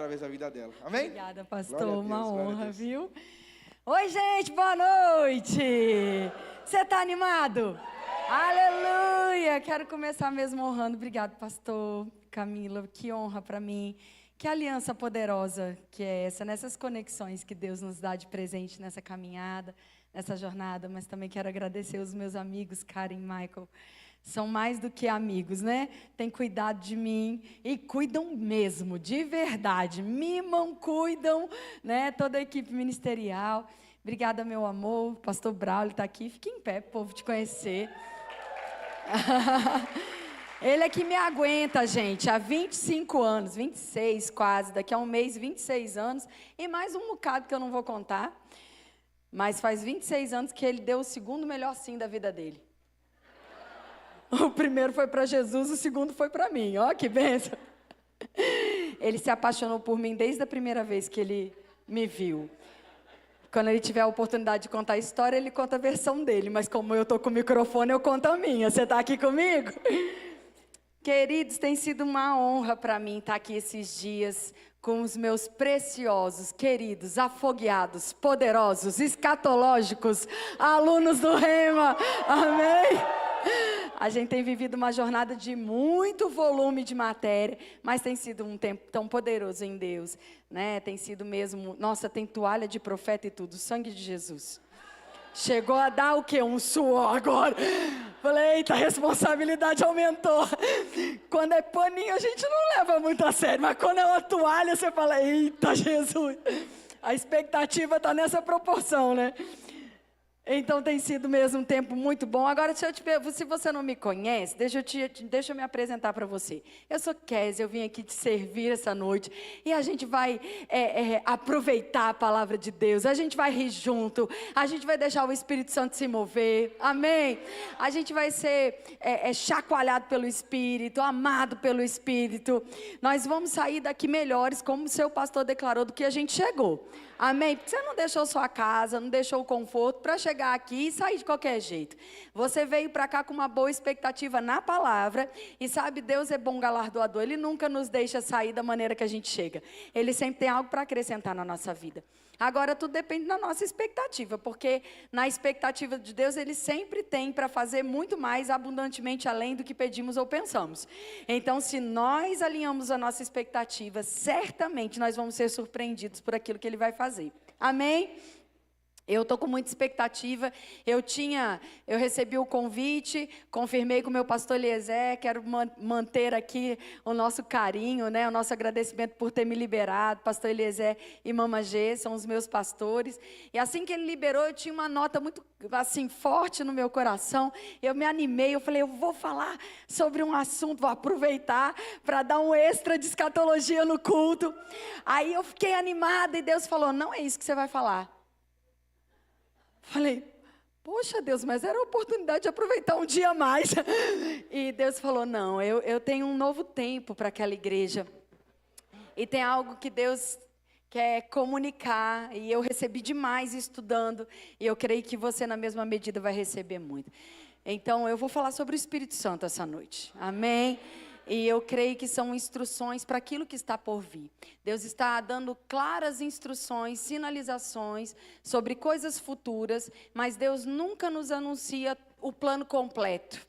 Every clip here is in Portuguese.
através da vida dela. Amém? Obrigada, pastor. Glória a Deus, uma glória a honra, Deus. viu? Oi, gente, boa noite! Você está animado? Aleluia! Quero começar mesmo honrando. Obrigado, pastor Camila. Que honra para mim. Que aliança poderosa que é essa, nessas conexões que Deus nos dá de presente nessa caminhada, nessa jornada. Mas também quero agradecer os meus amigos, Karen e Michael. São mais do que amigos, né? Tem cuidado de mim e cuidam mesmo, de verdade. Mimam, cuidam, né? Toda a equipe ministerial. Obrigada, meu amor. Pastor Braulio está aqui. Fique em pé, povo, te conhecer. Ele é que me aguenta, gente, há 25 anos, 26 quase, daqui a um mês, 26 anos, e mais um bocado que eu não vou contar, mas faz 26 anos que ele deu o segundo melhor sim da vida dele. O primeiro foi para Jesus, o segundo foi para mim, ó que bênção. Ele se apaixonou por mim desde a primeira vez que ele me viu. Quando ele tiver a oportunidade de contar a história, ele conta a versão dele, mas como eu estou com o microfone, eu conto a minha. Você está aqui comigo? Queridos, tem sido uma honra para mim estar aqui esses dias com os meus preciosos, queridos, afogueados, poderosos, escatológicos, alunos do Rema. Amém? A gente tem vivido uma jornada de muito volume de matéria, mas tem sido um tempo tão poderoso em Deus, né? Tem sido mesmo, nossa, tem toalha de profeta e tudo, sangue de Jesus. Chegou a dar o quê? Um suor agora. Falei, eita, a responsabilidade aumentou. Quando é paninho, a gente não leva muito a sério. Mas quando é uma toalha, você fala, eita, Jesus. A expectativa está nessa proporção, né? Então tem sido mesmo um tempo muito bom. Agora, se você não me conhece, deixa eu me apresentar para você. Eu sou Kézia, eu vim aqui te servir essa noite. E a gente vai aproveitar a palavra de Deus. A gente vai rir junto. A gente vai deixar o Espírito Santo se mover. Amém? A gente vai ser chacoalhado pelo Espírito, amado pelo Espírito. Nós vamos sair daqui melhores, como o seu pastor declarou, do que a gente chegou. Amém? Porque você não deixou sua casa, não deixou o conforto para chegar aqui e sair de qualquer jeito. Você veio para cá com uma boa expectativa na palavra. E sabe, Deus é bom galardoador. Ele nunca nos deixa sair da maneira que a gente chega. Ele sempre tem algo para acrescentar na nossa vida. Agora, tudo depende da nossa expectativa. Porque na expectativa de Deus, Ele sempre tem para fazer muito mais abundantemente além do que pedimos ou pensamos. Então, se nós alinhamos a nossa expectativa, certamente nós vamos ser surpreendidos por aquilo que Ele vai fazer. Amém? Eu estou com muita expectativa. Eu recebi o convite, confirmei com o meu pastor Eliezer, quero manter aqui o nosso carinho, né, o nosso agradecimento por ter me liberado. Pastor Eliezer e Mama G são os meus pastores. E assim que ele liberou, eu tinha uma nota muito assim, forte no meu coração. Eu me animei, eu falei, eu vou falar sobre um assunto, vou aproveitar para dar um extra de escatologia no culto. Aí eu fiquei animada e Deus falou, não é isso que você vai falar. Falei, poxa Deus, mas era a oportunidade de aproveitar um dia a mais. E Deus falou, não, eu tenho um novo tempo para aquela igreja. E tem algo que Deus quer comunicar. E eu recebi demais estudando. E eu creio que você na mesma medida vai receber muito. Então eu vou falar sobre o Espírito Santo essa noite. Amém? E eu creio que são instruções para aquilo que está por vir. Deus está dando claras instruções, sinalizações sobre coisas futuras, mas Deus nunca nos anuncia o plano completo.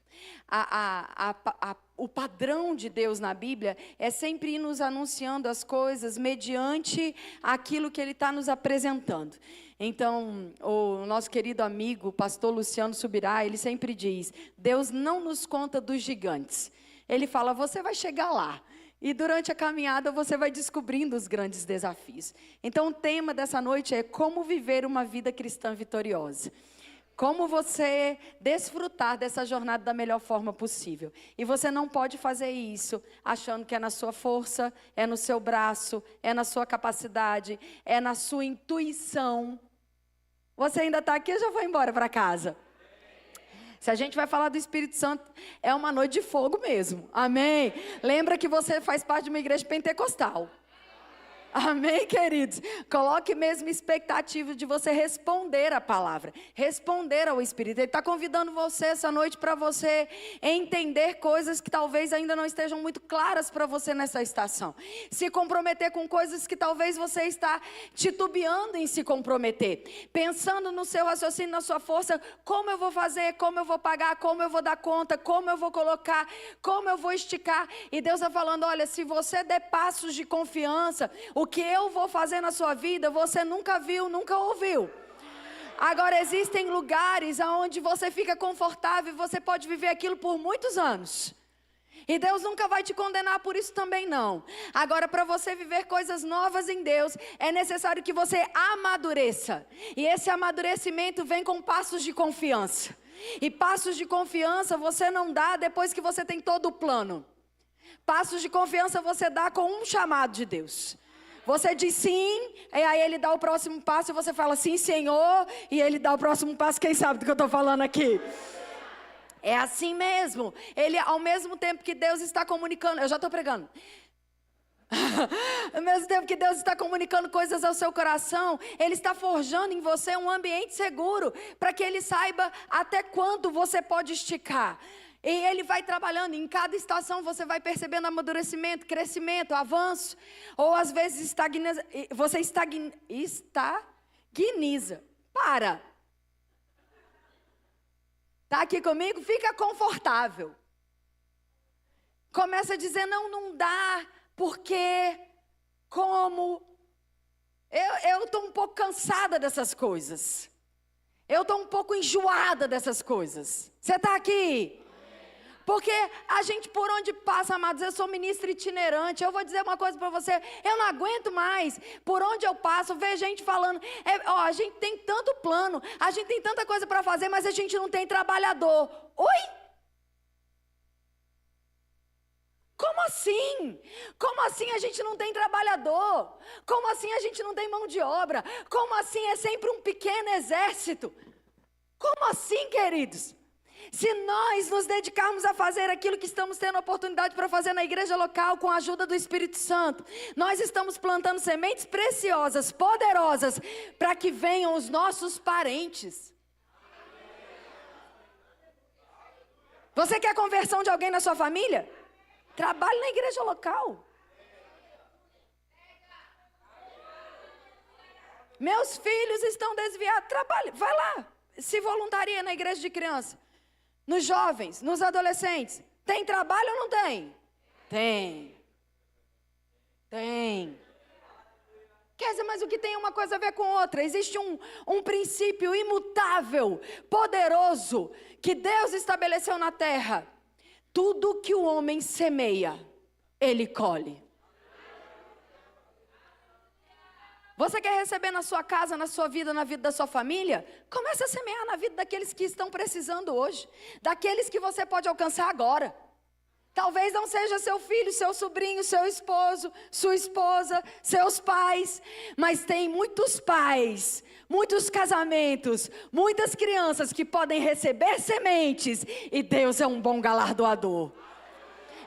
O padrão de Deus na Bíblia é sempre ir nos anunciando as coisas mediante aquilo que Ele está nos apresentando. Então, o nosso querido amigo, o pastor Luciano Subirá, ele sempre diz, Deus não nos conta dos gigantes. Ele fala, você vai chegar lá. E durante a caminhada você vai descobrindo os grandes desafios. Então o tema dessa noite é como viver uma vida cristã vitoriosa. Como você desfrutar dessa jornada da melhor forma possível. E você não pode fazer isso achando que é na sua força, é no seu braço, é na sua capacidade, é na sua intuição. Você ainda está aqui ou já foi embora para casa? Se a gente vai falar do Espírito Santo, é uma noite de fogo mesmo. Amém? Lembra que você faz parte de uma igreja pentecostal. Amém, queridos? Coloque mesmo expectativa de você responder a palavra, responder ao Espírito. Ele está convidando você essa noite para você entender coisas que talvez ainda não estejam muito claras para você nessa estação. Se comprometer com coisas que talvez você está titubeando em se comprometer. Pensando no seu raciocínio, na sua força, como eu vou fazer, como eu vou pagar, como eu vou dar conta, como eu vou colocar, como eu vou esticar. E Deus está falando, olha, se você der passos de confiança, o que eu vou fazer na sua vida, você nunca viu, nunca ouviu. Agora, existem lugares onde você fica confortável e você pode viver aquilo por muitos anos. E Deus nunca vai te condenar por isso também não. Agora, para você viver coisas novas em Deus, é necessário que você amadureça. E esse amadurecimento vem com passos de confiança. E passos de confiança você não dá depois que você tem todo o plano. Passos de confiança você dá com um chamado de Deus. Você diz sim, e aí ele dá o próximo passo e você fala sim, Senhor, e ele dá o próximo passo, quem sabe do que eu estou falando aqui? É assim mesmo. Ele, ao mesmo tempo que Deus está comunicando, eu já estou pregando. Ao mesmo tempo que Deus está comunicando coisas ao seu coração, Ele está forjando em você um ambiente seguro, para que Ele saiba até quando você pode esticar. E Ele vai trabalhando, em cada estação você vai percebendo amadurecimento, crescimento, avanço. Ou às vezes você estagniza. Para. Está aqui comigo? Fica confortável. Começa a dizer, não dá, porque, como. Eu estou um pouco cansada dessas coisas. Eu estou um pouco enjoada dessas coisas. Você está aqui? Porque a gente por onde passa, amados, eu sou ministra itinerante, eu vou dizer uma coisa para você, eu não aguento mais, por onde eu passo, ver gente falando, a gente tem tanto plano, a gente tem tanta coisa para fazer, mas a gente não tem trabalhador. Oi? Como assim? Como assim a gente não tem trabalhador? Como assim a gente não tem mão de obra? Como assim é sempre um pequeno exército? Como assim, queridos? Se nós nos dedicarmos a fazer aquilo que estamos tendo a oportunidade para fazer na igreja local com a ajuda do Espírito Santo, nós estamos plantando sementes preciosas, poderosas, para que venham os nossos parentes. Você quer a conversão de alguém na sua família? Trabalhe na igreja local. Meus filhos estão desviados, trabalhe, vai lá, se voluntaria na igreja de criança. Nos jovens, nos adolescentes, tem trabalho ou não tem? Tem. Quer dizer, mas o que tem uma coisa a ver com outra? Existe um princípio imutável, poderoso, que Deus estabeleceu na terra. Tudo que o homem semeia, ele colhe. Você quer receber na sua casa, na sua vida, na vida da sua família? Comece a semear na vida daqueles que estão precisando hoje. Daqueles que você pode alcançar agora. Talvez não seja seu filho, seu sobrinho, seu esposo, sua esposa, seus pais. Mas tem muitos pais, muitos casamentos, muitas crianças que podem receber sementes. E Deus é um bom galardoador.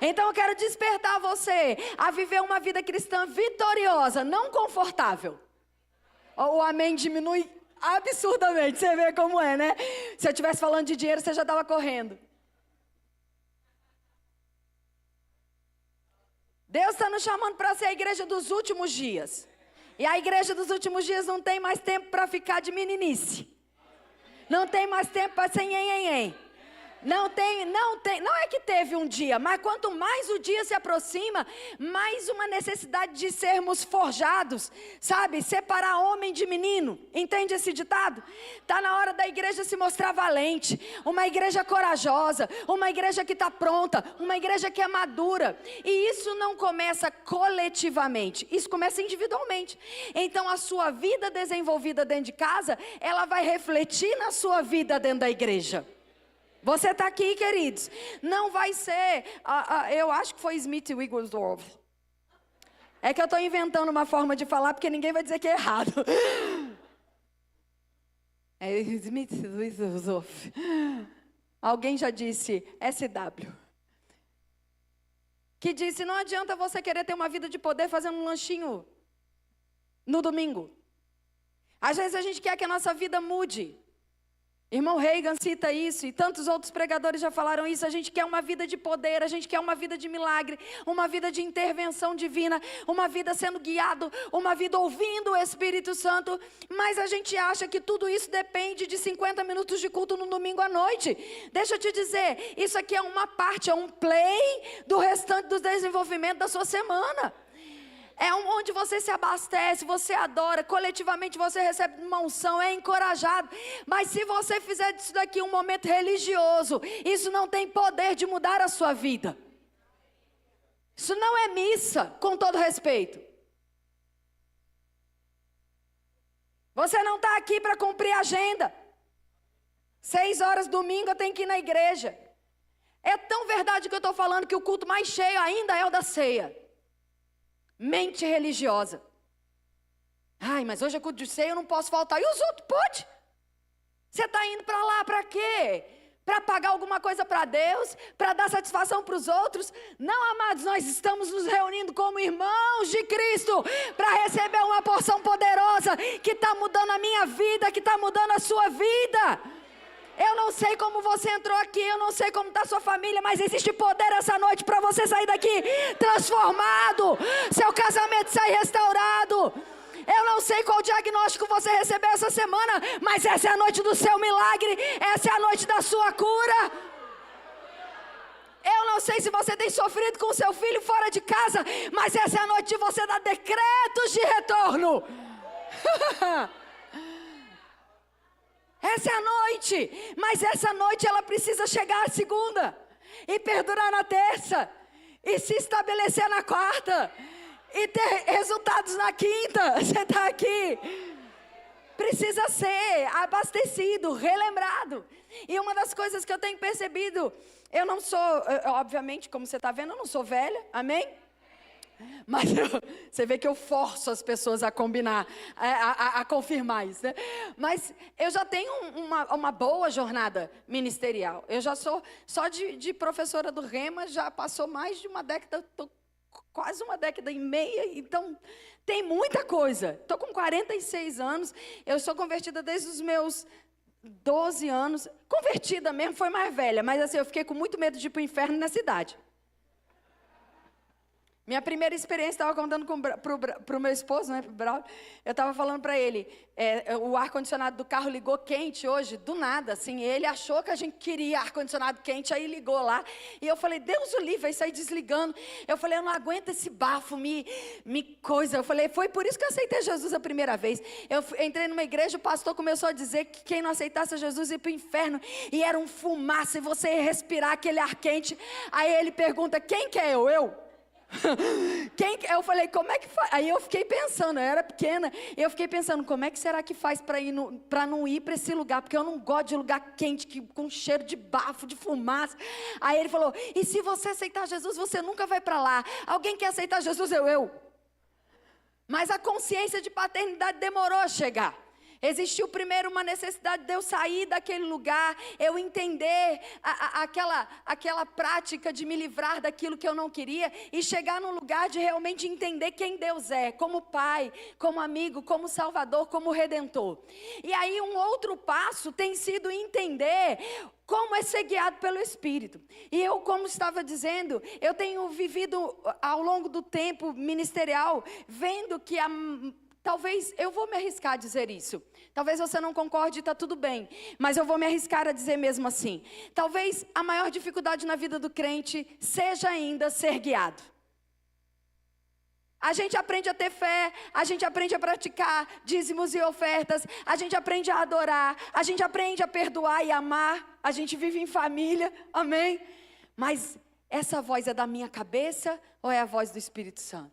Então eu quero despertar você a viver uma vida cristã vitoriosa, não confortável. O amém diminui absurdamente, você vê como é, né? Se eu estivesse falando de dinheiro, você já estava correndo. Deus está nos chamando para ser a igreja dos últimos dias. E a igreja dos últimos dias não tem mais tempo para ficar de meninice. Não tem mais tempo para ser nhen. Não é que teve um dia, mas quanto mais o dia se aproxima, mais uma necessidade de sermos forjados, sabe? Separar homem de menino, entende esse ditado? Está na hora da igreja se mostrar valente, uma igreja corajosa, uma igreja que está pronta, uma igreja que é madura. E isso não começa coletivamente, isso começa individualmente. Então a sua vida desenvolvida dentro de casa, ela vai refletir na sua vida dentro da igreja. Você está aqui, queridos. Não vai ser, eu acho que foi Smith Wigglesworth. É que eu estou inventando uma forma de falar, porque ninguém vai dizer que é errado. É Smith Wigglesworth. Alguém já disse SW. Que disse, não adianta você querer ter uma vida de poder fazendo um lanchinho no domingo. Às vezes a gente quer que a nossa vida mude. Irmão Reagan cita isso, e tantos outros pregadores já falaram isso. A gente quer uma vida de poder, a gente quer uma vida de milagre, uma vida de intervenção divina, uma vida sendo guiado, uma vida ouvindo o Espírito Santo. Mas a gente acha que tudo isso depende de 50 minutos de culto no domingo à noite. Deixa eu te dizer, isso aqui é uma parte, é um play do restante do desenvolvimento da sua semana. É onde você se abastece, você adora, coletivamente você recebe uma unção, é encorajado. Mas se você fizer disso daqui um momento religioso, isso não tem poder de mudar a sua vida. Isso não é missa, com todo respeito. Você não está aqui para cumprir a agenda. 6 horas domingo eu tenho que ir na igreja. É tão verdade que eu estou falando que o culto mais cheio ainda é o da ceia. Mente religiosa. Ai, mas hoje é culto de ceia, eu não posso faltar. E os outros, pode? Você está indo para lá para quê? Para pagar alguma coisa para Deus? Para dar satisfação para os outros? Não, amados, nós estamos nos reunindo como irmãos de Cristo para receber uma porção poderosa que está mudando a minha vida, que está mudando a sua vida. Eu não sei como você entrou aqui, eu não sei como está a sua família, mas existe poder essa noite para você sair daqui transformado, seu casamento sair restaurado. Eu não sei qual diagnóstico você recebeu essa semana, mas essa é a noite do seu milagre, essa é a noite da sua cura. Eu não sei se você tem sofrido com seu filho fora de casa, mas essa é a noite de você dar decretos de retorno. Essa é a noite, mas essa noite ela precisa chegar à segunda, e perdurar na terça, e se estabelecer na quarta, e ter resultados na quinta. Você está aqui, precisa ser abastecido, relembrado. E uma das coisas que eu tenho percebido, eu não sou, obviamente, como você está vendo, eu não sou velha, amém? Mas você vê que eu forço as pessoas a combinar, a confirmar isso, né? Mas eu já tenho uma boa jornada ministerial. Eu já sou, só de professora do Rema, já passou mais de uma década, quase uma década e meia, então tem muita coisa. Estou com 46 anos, eu sou convertida desde os meus 12 anos. Convertida mesmo, foi mais velha, mas assim, eu fiquei com muito medo de ir para o inferno na cidade. Minha primeira experiência, estava contando para o meu esposo, né, pro Braulio, eu estava falando para ele, o ar-condicionado do carro ligou quente hoje, do nada, assim, ele achou que a gente queria ar-condicionado quente, aí ligou lá, e eu falei, Deus o livre, vai sair desligando. Eu falei, eu não aguento esse bafo, me coisa. Eu falei, foi por isso que eu aceitei Jesus a primeira vez. Eu entrei numa igreja, o pastor começou a dizer que quem não aceitasse Jesus ia para o inferno, e era um fumaça, e você ia respirar aquele ar quente. Aí ele pergunta, quem que é eu? Eu falei, como é que faz? Aí eu fiquei pensando, eu era pequena, eu fiquei pensando, como é que será que faz para não ir para esse lugar? Porque eu não gosto de lugar quente, com cheiro de bafo, de fumaça. Aí ele falou, e se você aceitar Jesus, você nunca vai para lá. Alguém quer aceitar Jesus? Eu. Mas a consciência de paternidade demorou a chegar. Existiu primeiro uma necessidade de eu sair daquele lugar, eu entender aquela prática de me livrar daquilo que eu não queria e chegar num lugar de realmente entender quem Deus é, como Pai, como amigo, como Salvador, como Redentor. E aí um outro passo tem sido entender como é ser guiado pelo Espírito. E eu, como estava dizendo, eu tenho vivido ao longo do tempo ministerial, vendo que talvez, eu vou me arriscar a dizer isso. Talvez você não concorde, está tudo bem. Mas eu vou me arriscar a dizer mesmo assim. Talvez a maior dificuldade na vida do crente seja ainda ser guiado. A gente aprende a ter fé, a gente aprende a praticar dízimos e ofertas, a gente aprende a adorar, a gente aprende a perdoar e amar, a gente vive em família, amém? Mas essa voz é da minha cabeça ou é a voz do Espírito Santo?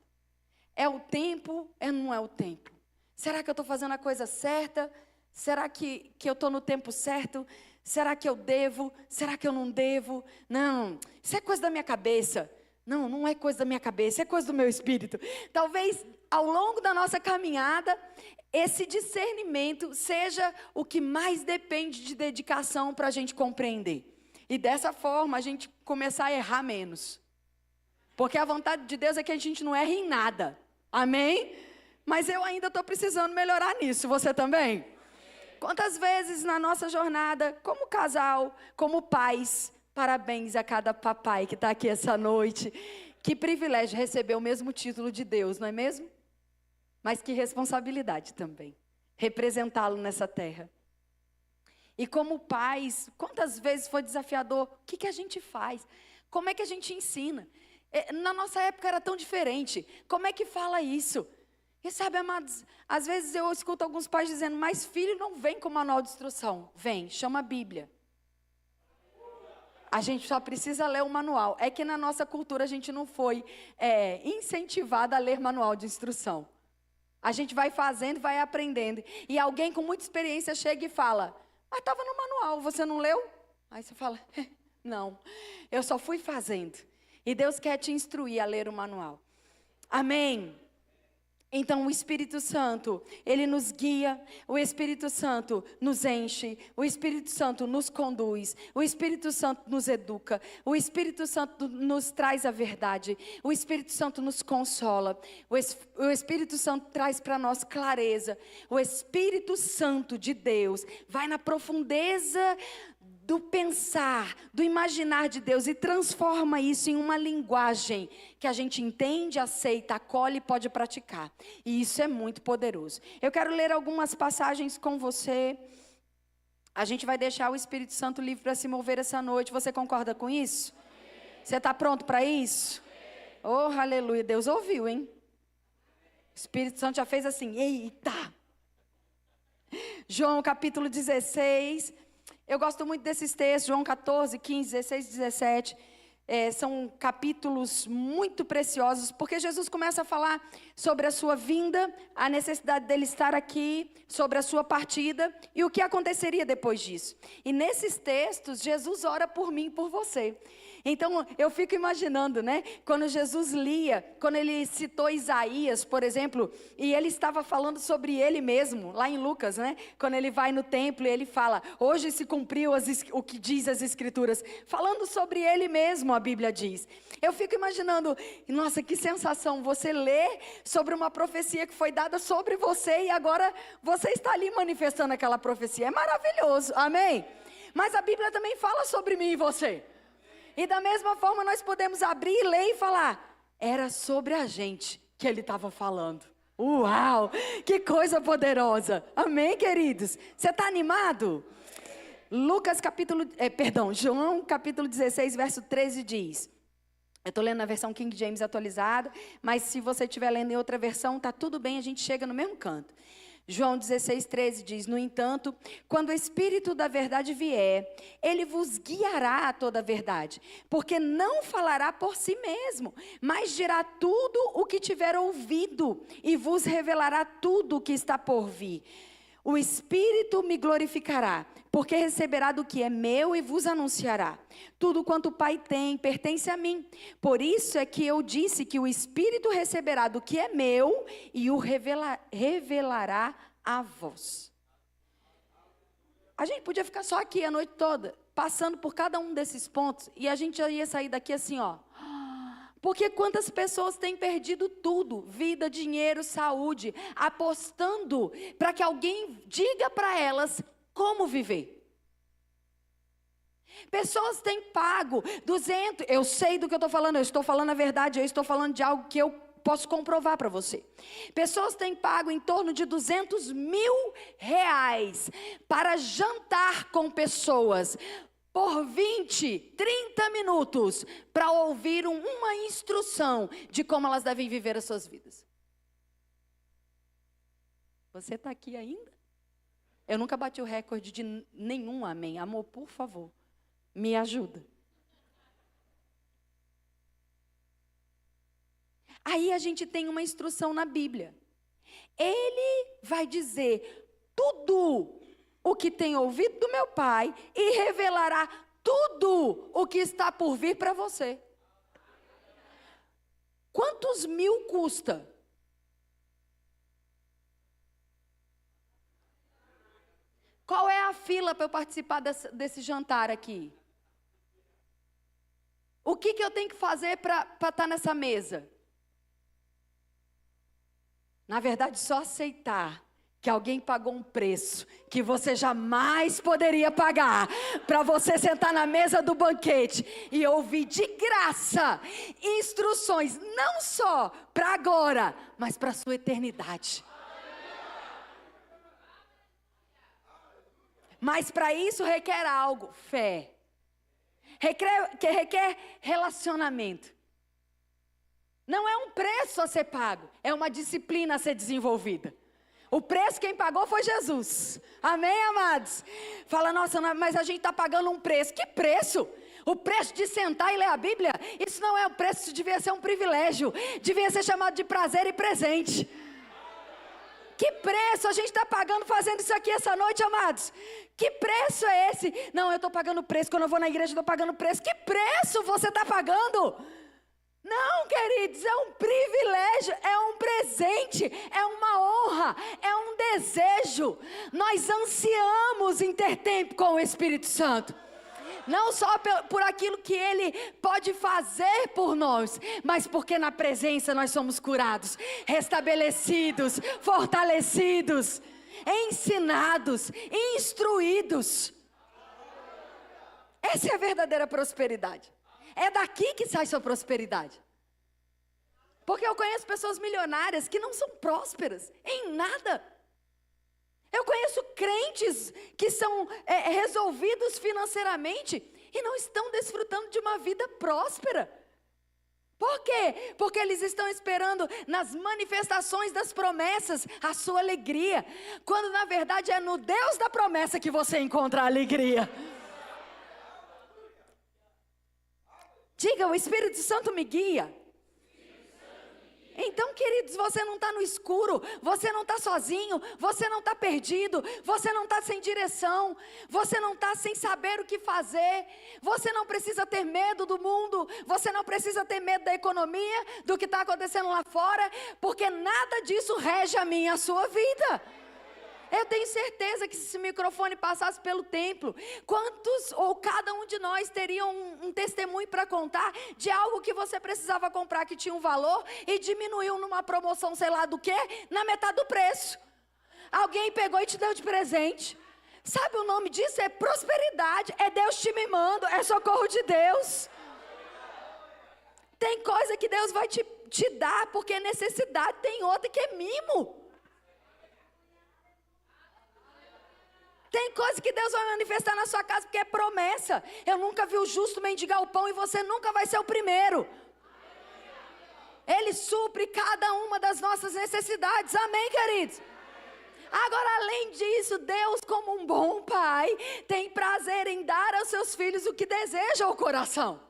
É o tempo ou não é o tempo? Será que eu estou fazendo a coisa certa? Será que eu estou no tempo certo? Será que eu devo? Será que eu não devo? Não, isso é coisa da minha cabeça. Não, não é coisa da minha cabeça, é coisa do meu espírito. Talvez ao longo da nossa caminhada, esse discernimento seja o que mais depende de dedicação para a gente compreender. E dessa forma a gente começar a errar menos. Porque a vontade de Deus é que a gente não erre em nada. Amém? Mas eu ainda estou precisando melhorar nisso, você também? Quantas vezes na nossa jornada, como casal, como pais, parabéns a cada papai que está aqui essa noite. Que privilégio receber o mesmo título de Deus, não é mesmo? Mas que responsabilidade também, representá-lo nessa terra. E como pais, quantas vezes foi desafiador? O que a gente faz? Como é que a gente ensina? Na nossa época era tão diferente. Como é que fala isso? E sabe, amados, às vezes eu escuto alguns pais dizendo, mas filho não vem com manual de instrução. Vem, chama a Bíblia. A gente só precisa ler o manual. É que na nossa cultura a gente não foi incentivado a ler manual de instrução. A gente vai fazendo, vai aprendendo. E alguém com muita experiência chega e fala, mas estava no manual, você não leu? Aí você fala, não, eu só fui fazendo. E Deus quer te instruir a ler o manual. Amém? Então o Espírito Santo, Ele nos guia, o Espírito Santo nos enche, o Espírito Santo nos conduz, o Espírito Santo nos educa, o Espírito Santo nos traz a verdade, o Espírito Santo nos consola, o Espírito Santo traz para nós clareza, o Espírito Santo de Deus vai na profundeza do pensar, do imaginar de Deus e transforma isso em uma linguagem que a gente entende, aceita, acolhe e pode praticar. E isso é muito poderoso. Eu quero ler algumas passagens com você. A gente vai deixar o Espírito Santo livre para se mover essa noite. Você concorda com isso? Você está pronto para isso? Oh, aleluia. Deus ouviu, hein? O Espírito Santo já fez assim, eita! João capítulo 16... Eu gosto muito desses textos, João 14, 15, 16, 17. São capítulos muito preciosos, porque Jesus começa a falar sobre a sua vinda, a necessidade dele estar aqui, sobre a sua partida e o que aconteceria depois disso. E nesses textos, Jesus ora por mim e por você. Então, eu fico imaginando, né? Quando Jesus lia, quando ele citou Isaías, por exemplo, e ele estava falando sobre ele mesmo, lá em Lucas, né? Quando ele vai no templo e ele fala, hoje se cumpriu o que diz as Escrituras. Falando sobre ele mesmo, a Bíblia diz. Eu fico imaginando, nossa, que sensação, você lê sobre uma profecia que foi dada sobre você e agora você está ali manifestando aquela profecia. É maravilhoso, amém? Mas a Bíblia também fala sobre mim e você. E da mesma forma nós podemos abrir, ler e falar, era sobre a gente que ele estava falando. Uau, que coisa poderosa. Amém, queridos? Você está animado? João capítulo 16, verso 13 diz, eu estou lendo na versão King James atualizada, mas se você estiver lendo em outra versão, está tudo bem, a gente chega no mesmo canto. João 16, 13 diz, no entanto, quando o Espírito da verdade vier, ele vos guiará a toda a verdade, porque não falará por si mesmo, mas dirá tudo o que tiver ouvido, e vos revelará tudo o que está por vir. O Espírito me glorificará, porque receberá do que é meu e vos anunciará. Tudo quanto o Pai tem, pertence a mim. Por isso é que eu disse que o Espírito receberá do que é meu e o revelará a vós. A gente podia ficar só aqui a noite toda, passando por cada um desses pontos, e a gente já ia sair daqui assim, ó. Porque quantas pessoas têm perdido tudo, vida, dinheiro, saúde, apostando para que alguém diga para elas como viver. Pessoas têm pago 200, eu sei do que eu estou falando, eu estou falando a verdade, eu estou falando de algo que eu posso comprovar para você. Pessoas têm pago em torno de 200 mil reais para jantar com pessoas por 20, 30 minutos para ouvir uma instrução de como elas devem viver as suas vidas. Você está aqui ainda? Eu nunca bati o recorde de nenhum amém. Amor, por favor, me ajuda. Aí a gente tem uma instrução na Bíblia. Ele vai dizer tudo o que tem ouvido do meu Pai e revelará tudo o que está por vir para você. Quantos mil custa? Qual é a fila para eu participar desse jantar aqui? O que eu tenho que fazer para estar nessa mesa? Na verdade, só aceitar que alguém pagou um preço que você jamais poderia pagar, para você sentar na mesa do banquete e ouvir de graça instruções, não só para agora, mas para a sua eternidade. Mas para isso requer algo, fé. Requer relacionamento. Não é um preço a ser pago, é uma disciplina a ser desenvolvida. O preço quem pagou foi Jesus. Amém, amados? Fala, nossa, mas a gente está pagando um preço. Que preço? O preço de sentar e ler a Bíblia? Isso não é o preço, isso devia ser um privilégio. Devia ser chamado de prazer e presente. Que preço a gente está pagando fazendo isso aqui essa noite, amados? Que preço é esse? Não, eu estou pagando preço, quando eu vou na igreja eu estou pagando preço. Que preço você está pagando? Não, queridos, é um privilégio, é um presente, é uma honra, é um desejo. Nós ansiamos em ter tempo com o Espírito Santo. Não só por aquilo que Ele pode fazer por nós, mas porque na presença nós somos curados, restabelecidos, fortalecidos, ensinados, instruídos. Essa é a verdadeira prosperidade. É daqui que sai sua prosperidade. Porque eu conheço pessoas milionárias que não são prósperas em nada. Eu conheço crentes que são resolvidos financeiramente e não estão desfrutando de uma vida próspera. Por quê? Porque eles estão esperando nas manifestações das promessas a sua alegria, quando na verdade é no Deus da promessa que você encontra a alegria. Diga, o Espírito Santo me guia. Então, queridos, você não está no escuro, você não está sozinho, você não está perdido, você não está sem direção, você não está sem saber o que fazer, você não precisa ter medo do mundo, você não precisa ter medo da economia, do que está acontecendo lá fora, porque nada disso rege a minha e a sua vida. Eu tenho certeza que se esse microfone passasse pelo templo, quantos ou cada um de nós teria um testemunho para contar de algo que você precisava comprar que tinha um valor e diminuiu numa promoção, sei lá do que, na metade do preço. Alguém pegou e te deu de presente. Sabe o nome disso? É prosperidade, é Deus te mimando, é socorro de Deus. Tem coisa que Deus vai te dar porque é necessidade, tem outra que é mimo. Tem coisa que Deus vai manifestar na sua casa porque é promessa. Eu nunca vi o justo mendigar o pão e você nunca vai ser o primeiro. Ele supre cada uma das nossas necessidades. Amém, queridos? Agora, além disso, Deus, como um bom pai, tem prazer em dar aos seus filhos o que deseja o coração.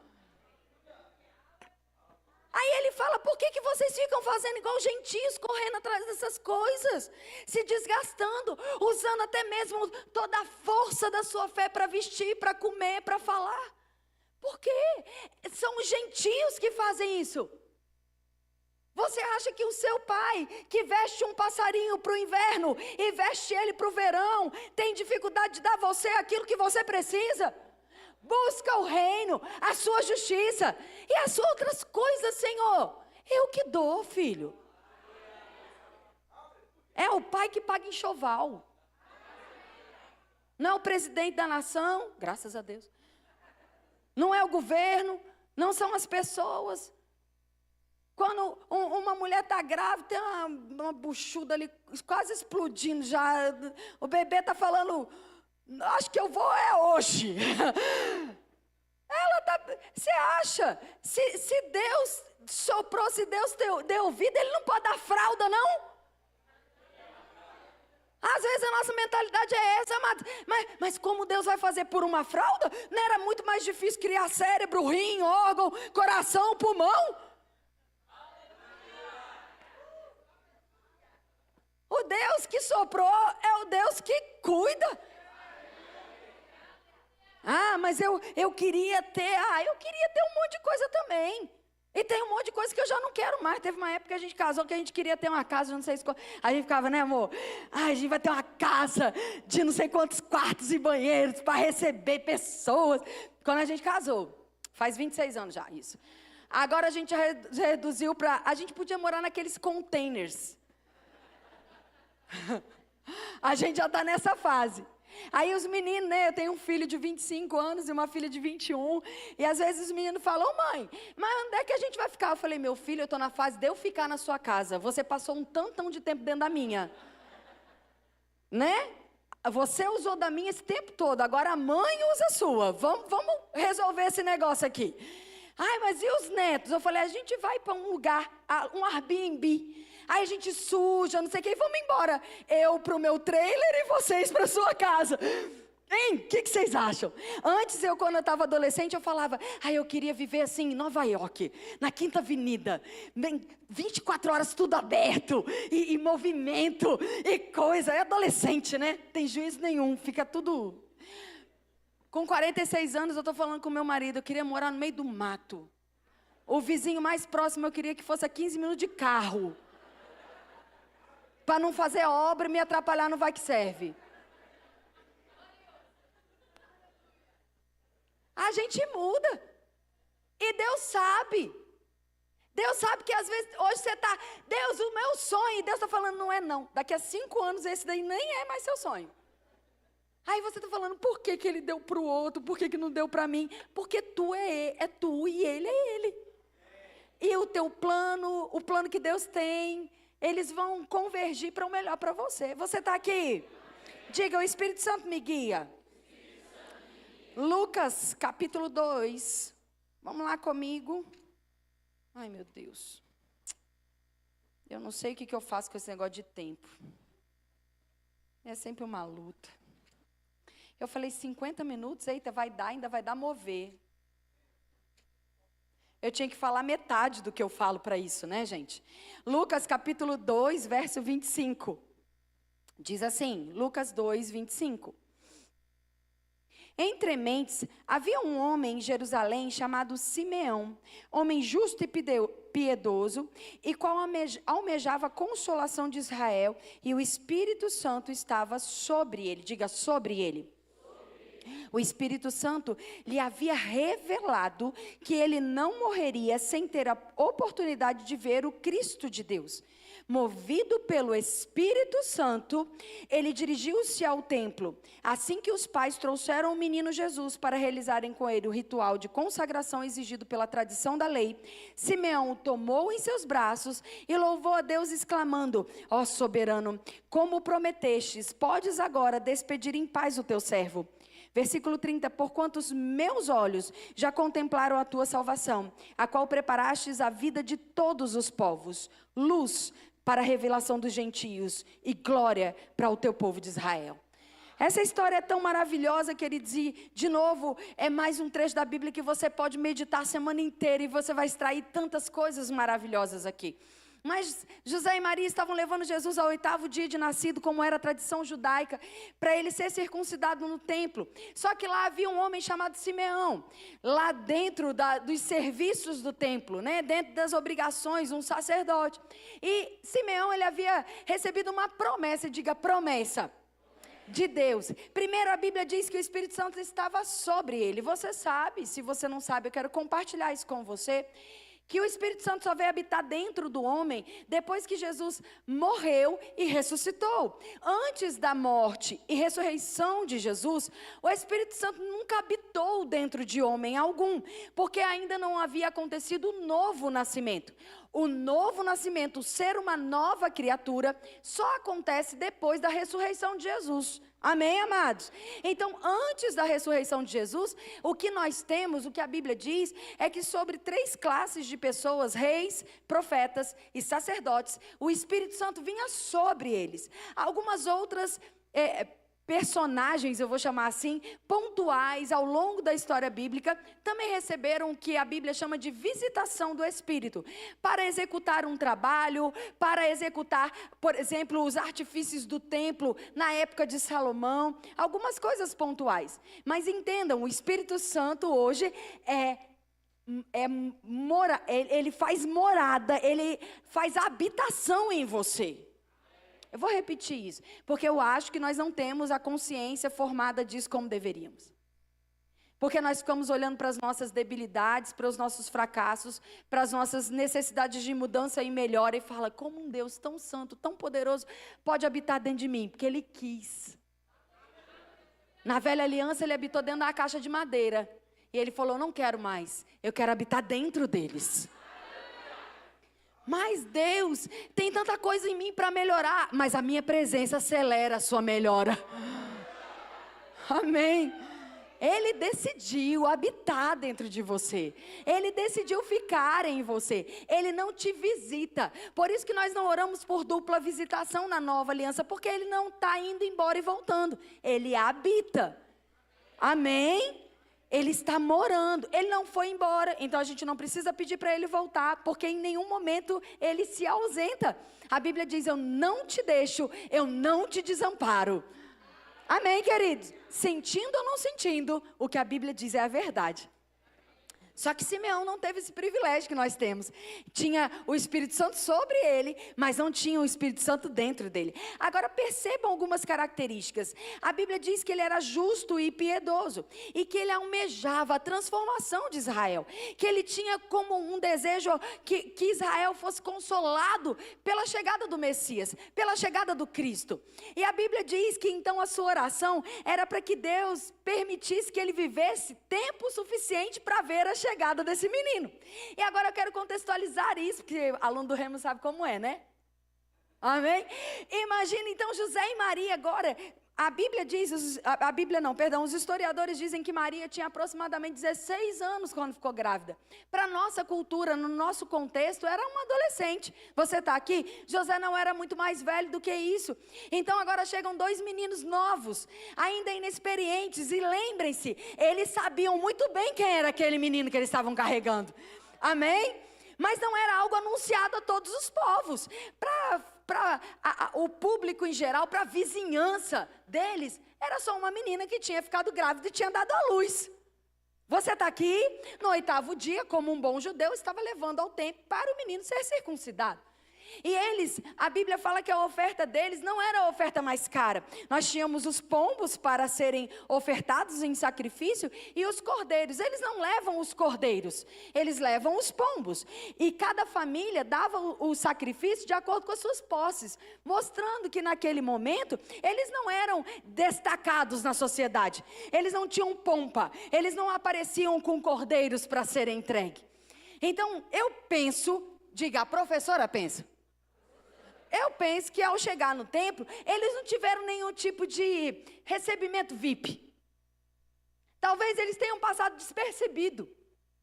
Aí ele fala, por que vocês ficam fazendo igual gentios, correndo atrás dessas coisas, se desgastando, usando até mesmo toda a força da sua fé para vestir, para comer, para falar? Por quê? São os gentios que fazem isso. Você acha que o seu pai, que veste um passarinho para o inverno e veste ele para o verão, tem dificuldade de dar a você aquilo que você precisa? Busca o reino, a sua justiça e as outras coisas, Senhor. Eu que dou, filho. É o pai que paga enxoval. Não é o presidente da nação, graças a Deus. Não é o governo, não são as pessoas. Quando uma mulher está grávida, tem uma buchuda ali quase explodindo já. O bebê está falando... Acho que eu vou hoje. Você acha? Se Deus soprou, se Deus deu vida, Ele não pode dar fralda, não? Às vezes a nossa mentalidade é essa, amado. Mas como Deus vai fazer por uma fralda? Não era muito mais difícil criar cérebro, rim, órgão, coração, pulmão? O Deus que soprou é o Deus que cuida. Mas eu queria ter, eu queria ter um monte de coisa também. E tem um monte de coisa que eu já não quero mais. Teve uma época que a gente casou que a gente queria ter uma casa, não sei se... A gente ficava, né, amor? A gente vai ter uma casa de não sei quantos quartos e banheiros para receber pessoas. Quando a gente casou, faz 26 anos já isso. Agora a gente reduziu para... A gente podia morar naqueles containers. A gente já está nessa fase. Aí os meninos, né, eu tenho um filho de 25 anos e uma filha de 21, e às vezes os meninos falam, ô mãe, mas onde é que a gente vai ficar? Eu falei, meu filho, eu estou na fase de eu ficar na sua casa, você passou um tantão de tempo dentro da minha, né? Você usou da minha esse tempo todo, agora a mãe usa a sua, vamos resolver esse negócio aqui. Ai, mas e os netos? Eu falei, a gente vai para um lugar, um Airbnb. Aí a gente suja, não sei o que, e vamos embora. Eu para o meu trailer e vocês para a sua casa. Hein? O que vocês acham? Antes, quando eu estava adolescente, eu falava, eu queria viver assim em Nova York, na Quinta Avenida, 24 horas tudo aberto, e movimento, e coisa. É adolescente, né? Tem juízo nenhum, fica tudo... Com 46 anos, eu estou falando com meu marido, eu queria morar no meio do mato. O vizinho mais próximo, eu queria que fosse a 15 minutos de carro. Para não fazer obra e me atrapalhar no vai que serve. A gente muda. E Deus sabe. Deus sabe que às vezes, hoje você está, Deus, o meu sonho, e Deus está falando, não é não. Daqui a 5 anos esse daí nem é mais seu sonho. Aí você está falando, por que ele deu para o outro, por que não deu para mim? Porque tu é tu e ele é ele. E o teu plano, o plano que Deus tem, eles vão convergir para o melhor para você. Você está aqui? Diga, o Espírito Santo me guia. Lucas, capítulo 2. Vamos lá comigo. Ai, meu Deus. Eu não sei o que eu faço com esse negócio de tempo. É sempre uma luta. Eu falei 50 minutos, eita, vai dar, ainda vai dar mover. Eu tinha que falar metade do que eu falo para isso, né, gente? Lucas capítulo 2, verso 25. Diz assim, Lucas 2, 25. Entre mentes, havia um homem em Jerusalém chamado Simeão, homem justo e piedoso, e qual almejava a consolação de Israel, e o Espírito Santo estava sobre ele. Diga, sobre ele. O Espírito Santo lhe havia revelado que ele não morreria sem ter a oportunidade de ver o Cristo de Deus. Movido pelo Espírito Santo, ele dirigiu-se ao templo. Assim que os pais trouxeram o menino Jesus para realizarem com ele o ritual de consagração exigido pela tradição da lei, Simeão o tomou em seus braços e louvou a Deus, exclamando, ó soberano, como prometestes, podes agora despedir em paz o teu servo. Versículo 30, porquanto os meus olhos já contemplaram a tua salvação, a qual preparastes a vida de todos os povos, luz para a revelação dos gentios e glória para o teu povo de Israel. Essa história é tão maravilhosa, queridos, e de novo, é mais um trecho da Bíblia que você pode meditar a semana inteira e você vai extrair tantas coisas maravilhosas aqui. Mas José e Maria estavam levando Jesus ao 8º dia de nascido, como era a tradição judaica, para ele ser circuncidado no templo. Só que lá havia um homem chamado Simeão, lá dentro dos serviços do templo, né? Dentro das obrigações, um sacerdote. E Simeão, ele havia recebido uma promessa, diga promessa, de Deus. Primeiro a Bíblia diz que o Espírito Santo estava sobre ele. Você sabe, se você não sabe, eu quero compartilhar isso com você, que o Espírito Santo só veio habitar dentro do homem depois que Jesus morreu e ressuscitou. Antes da morte e ressurreição de Jesus, o Espírito Santo nunca habitou dentro de homem algum, porque ainda não havia acontecido o novo nascimento. O novo nascimento, ser uma nova criatura, só acontece depois da ressurreição de Jesus. Amém, amados? Então, antes da ressurreição de Jesus, o que nós temos, o que a Bíblia diz, é que sobre 3 classes de pessoas, reis, profetas e sacerdotes, o Espírito Santo vinha sobre eles. Algumas outras personagens, eu vou chamar assim, pontuais ao longo da história bíblica, também receberam o que a Bíblia chama de visitação do Espírito, para executar um trabalho, para executar, por exemplo, os artifícios do templo na época de Salomão, algumas coisas pontuais. Mas entendam, o Espírito Santo hoje ele faz morada, ele faz habitação em você. Eu vou repetir isso, porque eu acho que nós não temos a consciência formada disso como deveríamos. Porque nós ficamos olhando para as nossas debilidades, para os nossos fracassos, para as nossas necessidades de mudança e melhora e fala, como um Deus tão santo, tão poderoso, pode habitar dentro de mim? Porque Ele quis. Na velha aliança Ele habitou dentro da caixa de madeira. E Ele falou, não quero mais, eu quero habitar dentro deles. Mas Deus, tem tanta coisa em mim para melhorar, mas a minha presença acelera a sua melhora. Amém. Ele decidiu habitar dentro de você. Ele decidiu ficar em você. Ele não te visita. Por isso que nós não oramos por dupla visitação na nova aliança, porque Ele não está indo embora e voltando. Ele habita. Amém? Ele está morando. Ele não foi embora. Então a gente não precisa pedir para Ele voltar, porque em nenhum momento Ele se ausenta. A Bíblia diz, eu não te deixo, eu não te desamparo. Amém, queridos? Sentindo ou não sentindo, o que a Bíblia diz é a verdade. Só que Simeão não teve esse privilégio que nós temos. Tinha o Espírito Santo sobre ele, mas não tinha o Espírito Santo dentro dele. Agora percebam algumas características. A Bíblia diz que ele era justo e piedoso, e que ele almejava a transformação de Israel. Que ele tinha como um desejo que Israel fosse consolado pela chegada do Messias, pela chegada do Cristo. E a Bíblia diz que então a sua oração era para que Deus permitisse que ele vivesse tempo suficiente para ver a chegada desse menino. E agora eu quero contextualizar isso, porque aluno do Remo sabe como é, né? Amém? Imagina então José e Maria agora. A Bíblia diz, os historiadores dizem que Maria tinha aproximadamente 16 anos quando ficou grávida. Para a nossa cultura, no nosso contexto, era uma adolescente. Você está aqui? José não era muito mais velho do que isso. Então agora chegam dois meninos novos, ainda inexperientes, e lembrem-se, eles sabiam muito bem quem era aquele menino que eles estavam carregando. Amém? Mas não era algo anunciado a todos os povos. Para o público em geral, para a vizinhança deles, era só uma menina que tinha ficado grávida e tinha dado à luz. Você está aqui, no 8º dia, como um bom judeu, estava levando ao templo para o menino ser circuncidado. E eles, a Bíblia fala que a oferta deles não era a oferta mais cara. Nós tínhamos os pombos para serem ofertados em sacrifício e os cordeiros. Eles não levam os cordeiros, eles levam os pombos. E cada família dava o sacrifício de acordo com as suas posses, mostrando que naquele momento eles não eram destacados na sociedade. Eles não tinham pompa, eles não apareciam com cordeiros para serem entregues. Então eu penso, diga, a professora pensa. Eu penso que ao chegar no templo, eles não tiveram nenhum tipo de recebimento VIP. Talvez eles tenham passado despercebido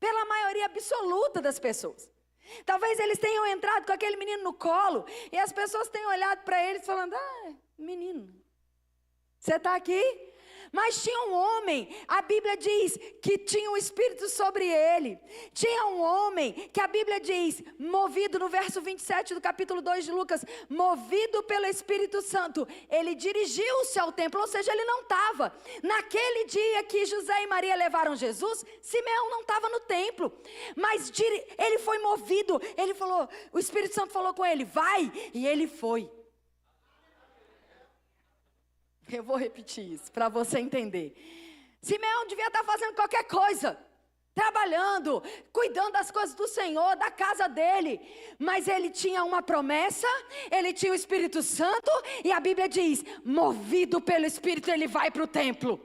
pela maioria absoluta das pessoas. Talvez eles tenham entrado com aquele menino no colo e as pessoas tenham olhado para eles falando, menino, você está aqui? Mas tinha um homem, a Bíblia diz que tinha um Espírito sobre ele. Tinha um homem que a Bíblia diz, movido no verso 27 do capítulo 2 de Lucas, movido pelo Espírito Santo, ele dirigiu-se ao templo, ou seja, ele não estava. Naquele dia que José e Maria levaram Jesus, Simeão não estava no templo, mas ele foi movido, ele falou, o Espírito Santo falou com ele, vai, e ele foi. Eu vou repetir isso para você entender. Simeão devia estar fazendo qualquer coisa, trabalhando, cuidando das coisas do Senhor, da casa dele. Mas ele tinha uma promessa, ele tinha o Espírito Santo, e a Bíblia diz, movido pelo Espírito, ele vai para o templo.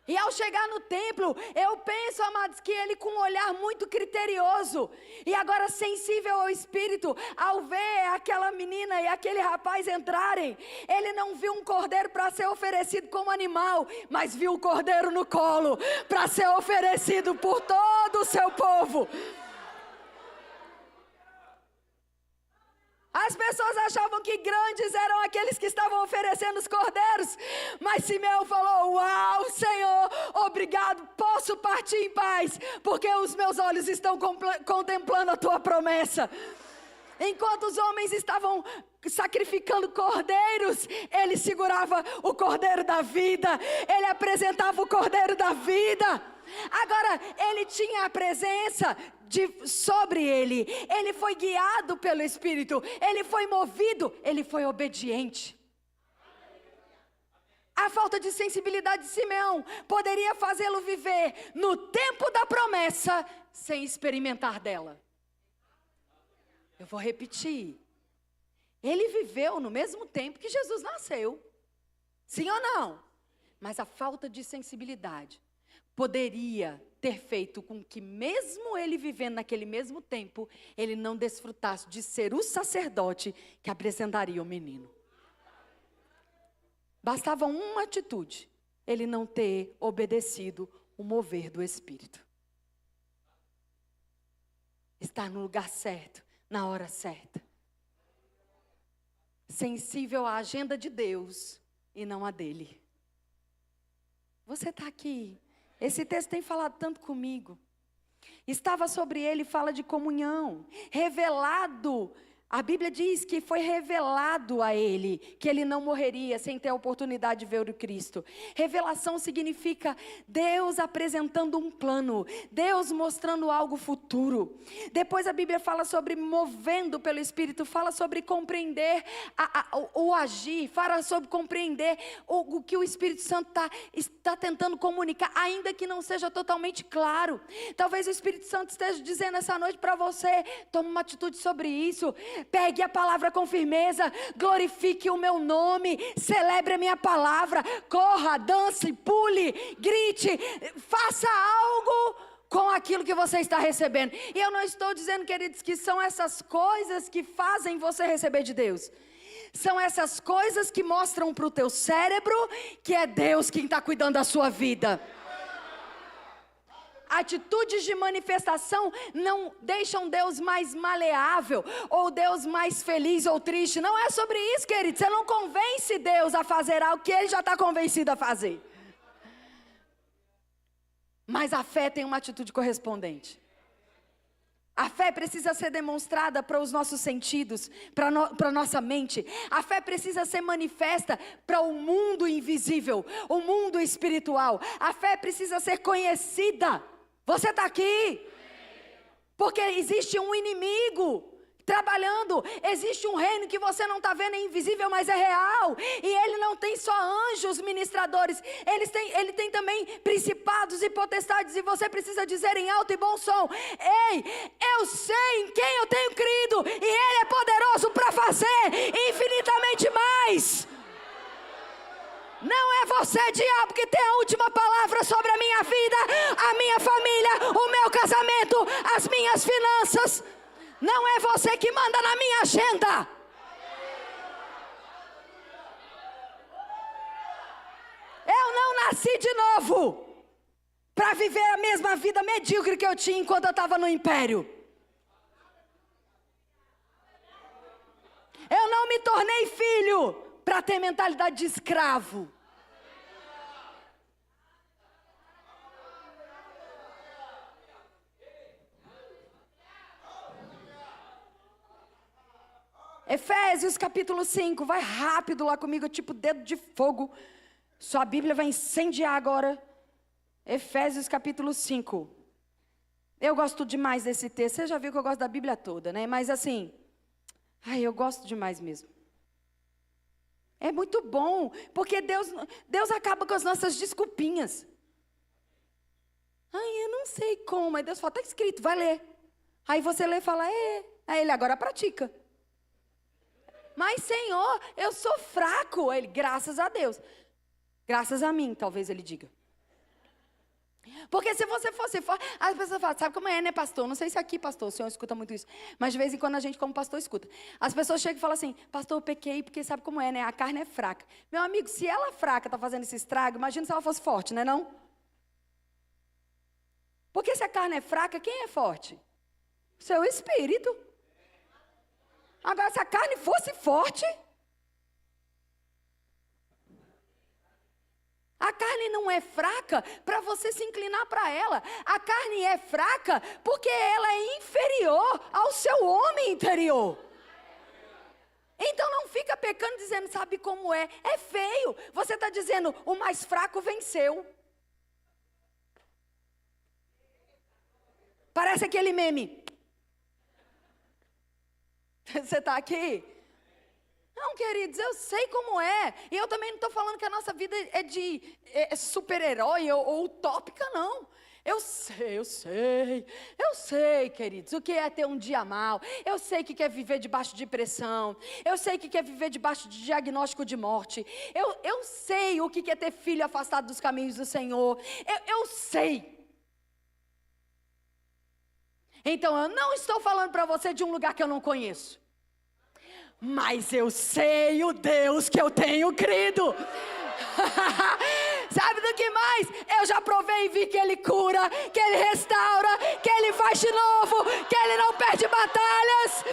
E ao chegar no templo, eu penso, amados, que ele com um olhar muito criterioso, e agora sensível ao Espírito, ao ver aquela menina e aquele rapaz entrarem, ele não viu um cordeiro para ser oferecido como animal, mas viu o cordeiro no colo, para ser oferecido por todo o seu povo. As pessoas achavam que grandes eram aqueles que estavam oferecendo os cordeiros, mas Simeão falou, uau, Senhor, obrigado, posso partir em paz, porque os meus olhos estão contemplando a tua promessa. Enquanto os homens estavam sacrificando cordeiros, ele segurava o cordeiro da vida, ele apresentava o cordeiro da vida. Agora, ele tinha a presença sobre ele, ele foi guiado pelo Espírito, ele foi movido, ele foi obediente. A falta de sensibilidade de Simeão poderia fazê-lo viver no tempo da promessa sem experimentar dela. Eu vou repetir. Ele viveu no mesmo tempo que Jesus nasceu. Sim ou não? Mas a falta de sensibilidade poderia ter feito com que, mesmo ele vivendo naquele mesmo tempo, ele não desfrutasse de ser o sacerdote que apresentaria o menino. Bastava uma atitude, ele não ter obedecido o mover do Espírito. Estar no lugar certo, na hora certa. Sensível à agenda de Deus e não a dele. Você está aqui. Esse texto tem falado tanto comigo. Estava sobre ele, fala de comunhão. Revelado. A Bíblia diz que foi revelado a ele que ele não morreria sem ter a oportunidade de ver o Cristo. Revelação significa Deus apresentando um plano, Deus mostrando algo futuro. Depois a Bíblia fala sobre movendo pelo Espírito, fala sobre compreender o agir, fala sobre compreender o que o Espírito Santo está tentando comunicar, ainda que não seja totalmente claro. Talvez o Espírito Santo esteja dizendo essa noite para você: tome uma atitude sobre isso. Pegue a palavra com firmeza, glorifique o meu nome, celebre a minha palavra, corra, dance, pule, grite, faça algo com aquilo que você está recebendo. E eu não estou dizendo, queridos, que são essas coisas que fazem você receber de Deus. São essas coisas que mostram para o teu cérebro que é Deus quem está cuidando da sua vida. Atitudes de manifestação não deixam Deus mais maleável, ou Deus mais feliz ou triste. Não é sobre isso, querido. Você não convence Deus a fazer algo que Ele já está convencido a fazer. Mas a fé tem uma atitude correspondente. A fé precisa ser demonstrada para os nossos sentidos, para a nossa mente. A fé precisa ser manifesta para o mundo invisível, o mundo espiritual. A fé precisa ser conhecida. Você está aqui? Porque existe um inimigo trabalhando. Existe um reino que você não está vendo, é invisível, mas é real. E ele não tem só anjos ministradores. Ele tem também principados e potestades. E você precisa dizer em alto e bom som: ei, eu sei em quem eu tenho crido. E Ele é poderoso para fazer infinitamente mais. Não é você, diabo, que tem a última palavra sobre a minha vida, a minha família, o meu casamento, as minhas finanças. Não é você que manda na minha agenda. Eu não nasci de novo para viver a mesma vida medíocre que eu tinha enquanto eu estava no império. Eu não me tornei filho para ter mentalidade de escravo. Efésios capítulo 5, vai rápido lá comigo, tipo dedo de fogo. Sua Bíblia vai incendiar agora. Efésios capítulo 5. Eu gosto demais desse texto. Você já viu que eu gosto da Bíblia toda, né? Mas assim, eu gosto demais mesmo. É muito bom, porque Deus acaba com as nossas desculpinhas. Eu não sei como. Aí Deus fala: está escrito, vai ler. Aí você lê e fala: Aí Ele agora pratica. Mas Senhor, eu sou fraco. Ele: graças a Deus. Graças a mim, talvez ele diga. Porque se você fosse forte, as pessoas falam: sabe como é, né, pastor? Não sei se aqui, pastor, o senhor escuta muito isso. Mas de vez em quando a gente, como pastor, escuta. As pessoas chegam e falam assim: pastor, eu pequei, porque sabe como é, né? A carne é fraca. Meu amigo, se ela fraca está fazendo esse estrago, imagina se ela fosse forte, não é não? Porque se a carne é fraca, quem é forte? O seu espírito. Agora, se a carne fosse forte, a carne não é fraca para você se inclinar para ela. A carne é fraca porque ela é inferior ao seu homem interior. Então não fica pecando dizendo: sabe como é? É feio. Você está dizendo: o mais fraco venceu. Parece aquele meme. Você está aqui? Não, queridos, eu sei como é. E eu também não estou falando que a nossa vida é de super-herói ou utópica, não. Eu sei, queridos, o que é ter um dia mal. Eu sei que quer viver debaixo de pressão. Eu sei que quer viver debaixo de diagnóstico de morte. Eu sei o que é ter filho afastado dos caminhos do Senhor. Eu sei. Então, eu não estou falando para você de um lugar que eu não conheço. Mas eu sei o Deus que eu tenho crido. Sabe do que mais? Eu já provei e vi que Ele cura, que Ele restaura, que Ele faz de novo, que Ele não perde batalhas.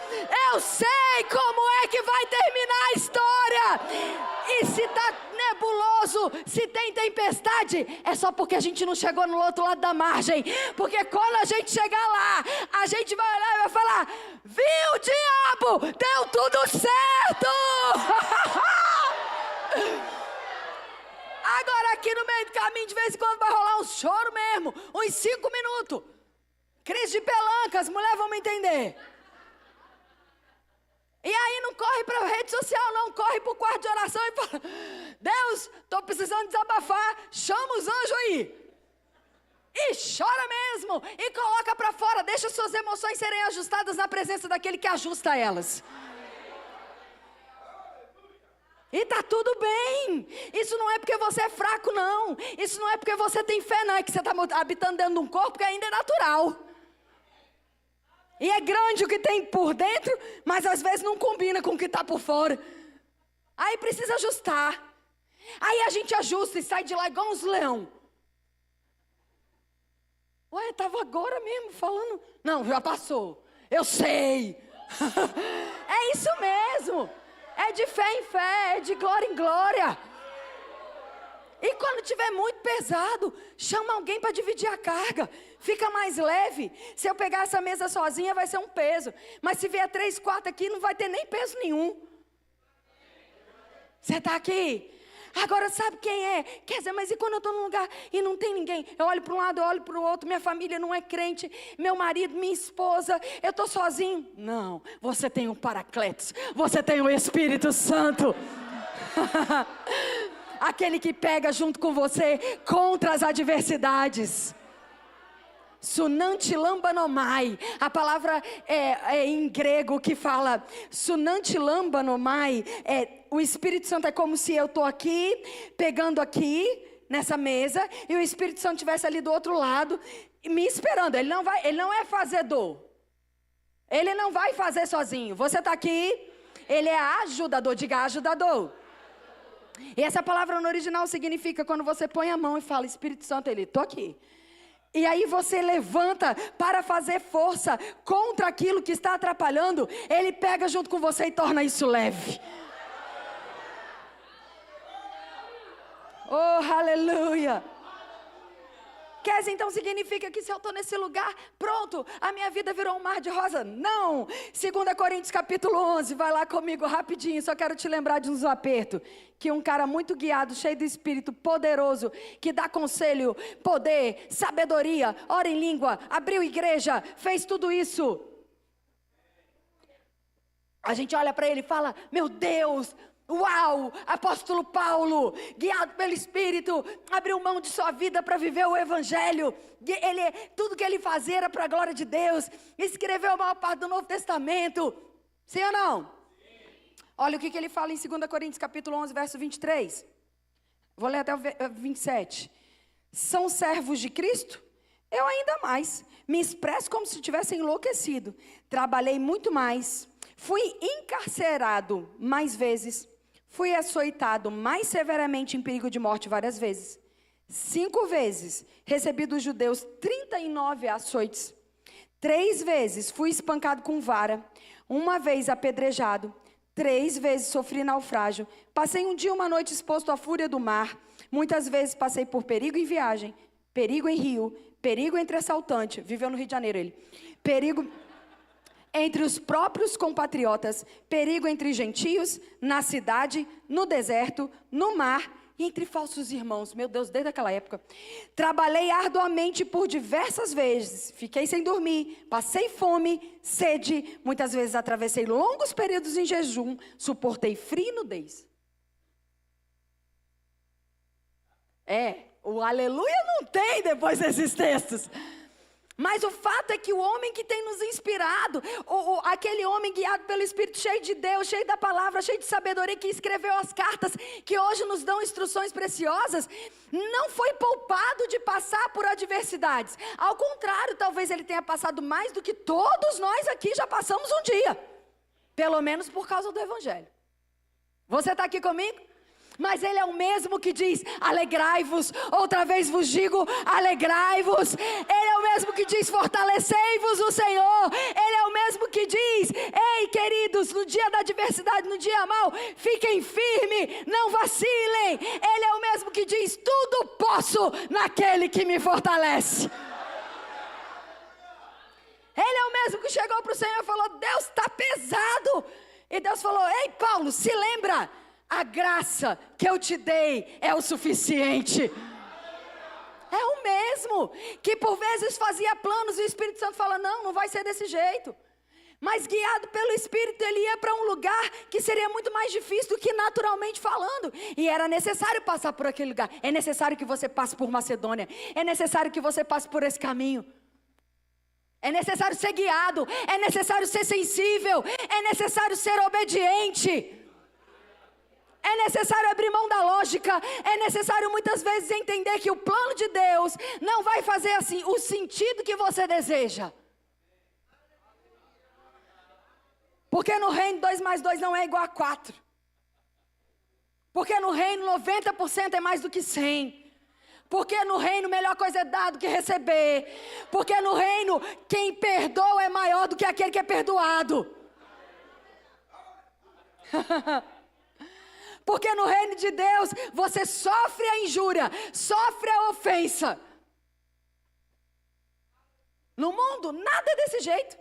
Eu sei como é que vai terminar a história. E se está nebuloso, se tem tempestade, é só porque a gente não chegou no outro lado da margem. Porque quando a gente chegar lá, a gente vai olhar e vai falar: viu, diabo, deu tudo certo. Agora aqui no meio do caminho, de vez em quando vai rolar um choro mesmo, uns 5 minutos. Crise de pelancas, mulher, vamos entender. E aí não corre para a rede social, não, corre para o quarto de oração e fala: Deus, estou precisando desabafar, chama os anjos aí. E chora mesmo, e coloca para fora, deixa suas emoções serem ajustadas na presença daquele que ajusta elas. E está tudo bem. Isso não é porque você é fraco, não. Isso não é porque você tem fé, não. É que você está habitando dentro de um corpo que ainda é natural. E é grande o que tem por dentro, mas às vezes não combina com o que está por fora. Aí precisa ajustar. Aí a gente ajusta e sai de lá igual uns leão. Ué, estava agora mesmo falando. Não, já passou. Eu sei. É isso mesmo. É de fé em fé, é de glória em glória. E quando tiver muito pesado, chama alguém para dividir a carga. Fica mais leve. Se eu pegar essa mesa sozinha, vai ser um peso. Mas se vier 3, 4 aqui, não vai ter nem peso nenhum. Você está aqui? Agora sabe quem é? Quer dizer, mas e quando eu estou num lugar e não tem ninguém? Eu olho para um lado, eu olho para o outro, minha família não é crente, meu marido, minha esposa, eu estou sozinho. Não, você tem o Paracletos, você tem o Espírito Santo. Aquele que pega junto com você contra as adversidades. Sunantilambanomai, a palavra é em grego que fala Sunantilambanomai, o Espírito Santo é como se eu estou aqui, pegando aqui, nessa mesa, e o Espírito Santo estivesse ali do outro lado, me esperando. Ele não é fazedor, ele não vai fazer sozinho. Você está aqui, ele é ajudador, diga ajudador. E essa palavra no original significa quando você põe a mão e fala: Espírito Santo, ele, estou aqui. E aí você levanta para fazer força contra aquilo que está atrapalhando. Ele pega junto com você e torna isso leve. Oh, aleluia. Quer dizer, então significa que se eu estou nesse lugar, pronto, a minha vida virou um mar de rosa? Não. 2 Coríntios capítulo 11, vai lá comigo rapidinho, só quero te lembrar de um aperto. Que um cara muito guiado, cheio do Espírito, poderoso, que dá conselho, poder, sabedoria, ora em língua, abriu igreja, fez tudo isso. A gente olha para ele e fala: meu Deus, uau, apóstolo Paulo, guiado pelo Espírito, abriu mão de sua vida para viver o Evangelho. Tudo que ele fazia era para a glória de Deus. Escreveu a maior parte do Novo Testamento. Sim ou não? Olha o que ele fala em 2 Coríntios capítulo 11, verso 23. Vou ler até o 27. São servos de Cristo? Eu ainda mais. Me expresso como se tivesse enlouquecido. Trabalhei muito mais. Fui encarcerado mais vezes. Fui açoitado mais severamente, em perigo de morte várias vezes. 5 vezes recebi dos judeus 39 açoites. 3 vezes fui espancado com vara. 1 vez apedrejado. 3 vezes sofri naufrágio. Passei um dia e uma noite exposto à fúria do mar. Muitas vezes passei por perigo em viagem, perigo em rio, perigo entre assaltantes. Viveu no Rio de Janeiro ele. Perigo entre os próprios compatriotas, perigo entre gentios, na cidade, no deserto, no mar entre falsos irmãos. Meu Deus, desde aquela época. Trabalhei arduamente por diversas vezes. Fiquei sem dormir. Passei fome, sede. Muitas vezes atravessei longos períodos em jejum. Suportei frio e nudez. O aleluia não tem depois desses textos. Mas o fato é que o homem que tem nos inspirado, aquele homem guiado pelo Espírito, cheio de Deus, cheio da palavra, cheio de sabedoria, que escreveu as cartas que hoje nos dão instruções preciosas, não foi poupado de passar por adversidades. Ao contrário, talvez ele tenha passado mais do que todos nós aqui já passamos um dia. Pelo menos por causa do Evangelho. Você está aqui comigo? Mas ele é o mesmo que diz, alegrai-vos, outra vez vos digo, alegrai-vos. Ele é o mesmo que diz, fortalecei-vos o Senhor. Ele é o mesmo que diz, ei queridos, no dia da adversidade, no dia mau, fiquem firmes, não vacilem. Ele é o mesmo que diz, tudo posso naquele que me fortalece. Ele é o mesmo que chegou para o Senhor e falou, Deus está pesado. E Deus falou, ei Paulo, se lembra, a graça que eu te dei é o suficiente. É o mesmo que por vezes fazia planos e o Espírito Santo fala, não vai ser desse jeito. Mas guiado pelo Espírito ele ia para um lugar que seria muito mais difícil do que naturalmente falando. E era necessário passar por aquele lugar. É necessário que você passe por Macedônia. É necessário que você passe por esse caminho. É necessário ser guiado. É necessário ser sensível. É necessário ser obediente. É necessário abrir mão da lógica. É necessário muitas vezes entender que o plano de Deus não vai fazer assim o sentido que você deseja. Porque no reino 2 mais 2 não é igual a 4. Porque no reino 90% é mais do que 100. Porque no reino melhor coisa é dar do que receber. Porque no reino quem perdoa é maior do que aquele que é perdoado. Porque no reino de Deus, você sofre a injúria, sofre a ofensa. No mundo, nada é desse jeito.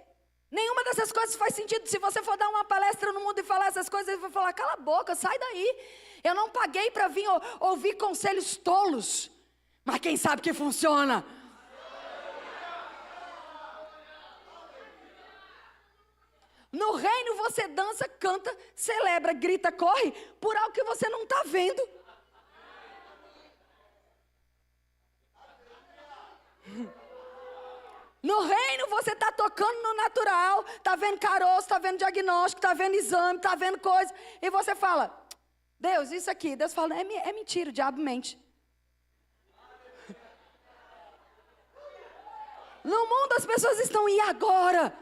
Nenhuma dessas coisas faz sentido. Se você for dar uma palestra no mundo e falar essas coisas, ele vai falar, cala a boca, sai daí. Eu não paguei para vir ouvir conselhos tolos. Mas quem sabe que funciona? No reino você dança, canta, celebra, grita, corre por algo que você não está vendo. No reino você está tocando no natural, está vendo caroço, está vendo diagnóstico, está vendo exame, está vendo coisa. E você fala, Deus, isso aqui. Deus fala, é mentira, o diabo mente. No mundo as pessoas estão, e agora?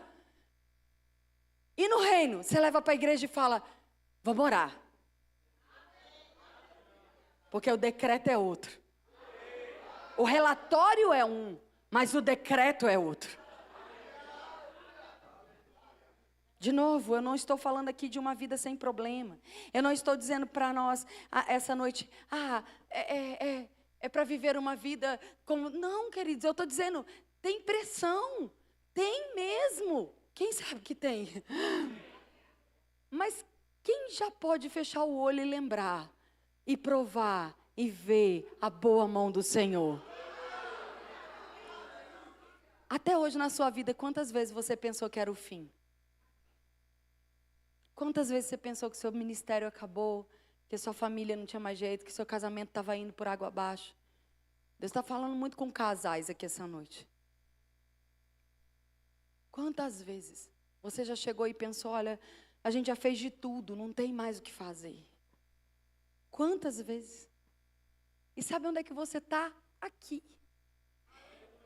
E no reino, você leva para a igreja e fala, vamos orar. Porque o decreto é outro. O relatório é um, mas o decreto é outro. De novo, eu não estou falando aqui de uma vida sem problema. Eu não estou dizendo para nós, essa noite, é para viver uma vida como... Não, queridos, eu estou dizendo, tem pressão. Tem mesmo. Quem sabe que tem? Mas quem já pode fechar o olho e lembrar, e provar, e ver a boa mão do Senhor? Até hoje na sua vida, quantas vezes você pensou que era o fim? Quantas vezes você pensou que seu ministério acabou, que sua família não tinha mais jeito, que seu casamento estava indo por água abaixo? Deus está falando muito com casais aqui essa noite. Quantas vezes você já chegou e pensou, olha, a gente já fez de tudo, não tem mais o que fazer? Quantas vezes? E sabe onde é que você está? Aqui.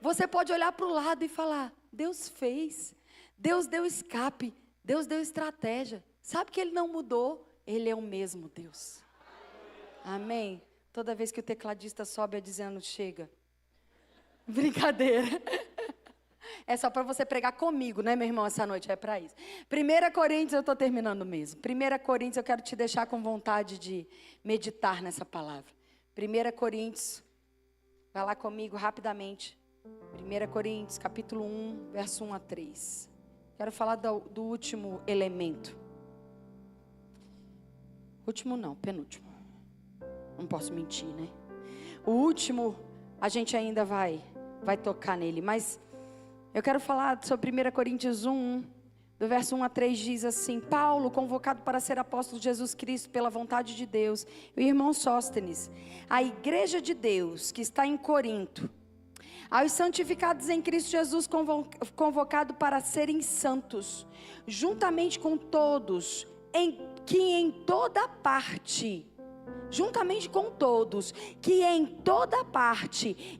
Você pode olhar para o lado e falar, Deus fez, Deus deu escape, Deus deu estratégia. Sabe que Ele não mudou? Ele é o mesmo Deus. Amém? Toda vez que o tecladista sobe dizendo, chega. Brincadeira. É só para você pregar comigo, né, meu irmão, essa noite, é para isso. 1 Coríntios, eu estou terminando mesmo. 1 Coríntios, eu quero te deixar com vontade de meditar nessa palavra. 1 Coríntios, vai lá comigo rapidamente. 1 Coríntios, capítulo 1, verso 1 a 3. Quero falar do último elemento. Último não, penúltimo. Não posso mentir, né? O último, a gente ainda vai tocar nele. Mas eu quero falar sobre 1 Coríntios 1, do verso 1 a 3, diz assim: Paulo, convocado para ser apóstolo de Jesus Cristo pela vontade de Deus, e o irmão Sóstenes, a igreja de Deus que está em Corinto, aos santificados em Cristo Jesus, convocado para serem santos, juntamente com todos, que em toda parte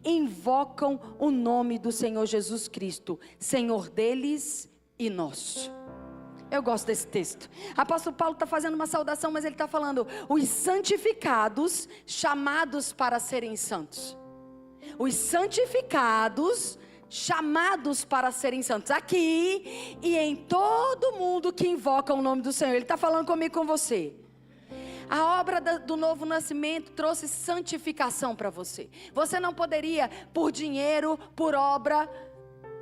invocam o nome do Senhor Jesus Cristo, Senhor deles e nosso. Eu gosto desse texto. Apóstolo Paulo está fazendo uma saudação, mas ele está falando: os santificados, chamados para serem santos. Os santificados, chamados para serem santos, aqui e em todo mundo que invoca o nome do Senhor. Ele está falando comigo, com você. A obra do novo nascimento trouxe santificação para você. Você não poderia, por dinheiro, por obra,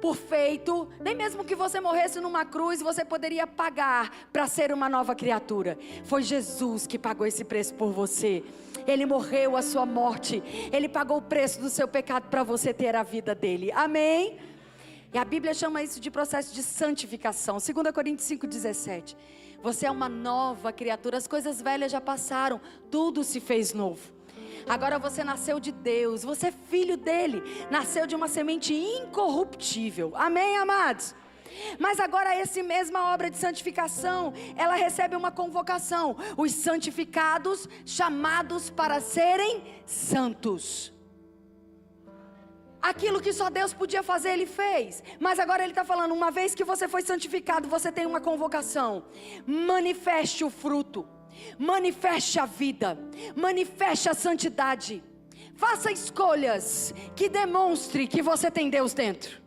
por feito, nem mesmo que você morresse numa cruz, você poderia pagar para ser uma nova criatura. Foi Jesus que pagou esse preço por você. Ele morreu a sua morte. Ele pagou o preço do seu pecado para você ter a vida dele. Amém? E a Bíblia chama isso de processo de santificação. 2 Coríntios 5,17. Você é uma nova criatura. As coisas velhas já passaram. Tudo se fez novo. Agora você nasceu de Deus. Você é filho dele. Nasceu de uma semente incorruptível. Amém, amados? Mas agora essa mesma obra de santificação, ela recebe uma convocação. Os santificados, chamados para serem santos. Aquilo que só Deus podia fazer, Ele fez. Mas agora Ele está falando: uma vez que você foi santificado, você tem uma convocação. Manifeste o fruto, manifeste a vida, manifeste a santidade. Faça escolhas que demonstre que você tem Deus dentro.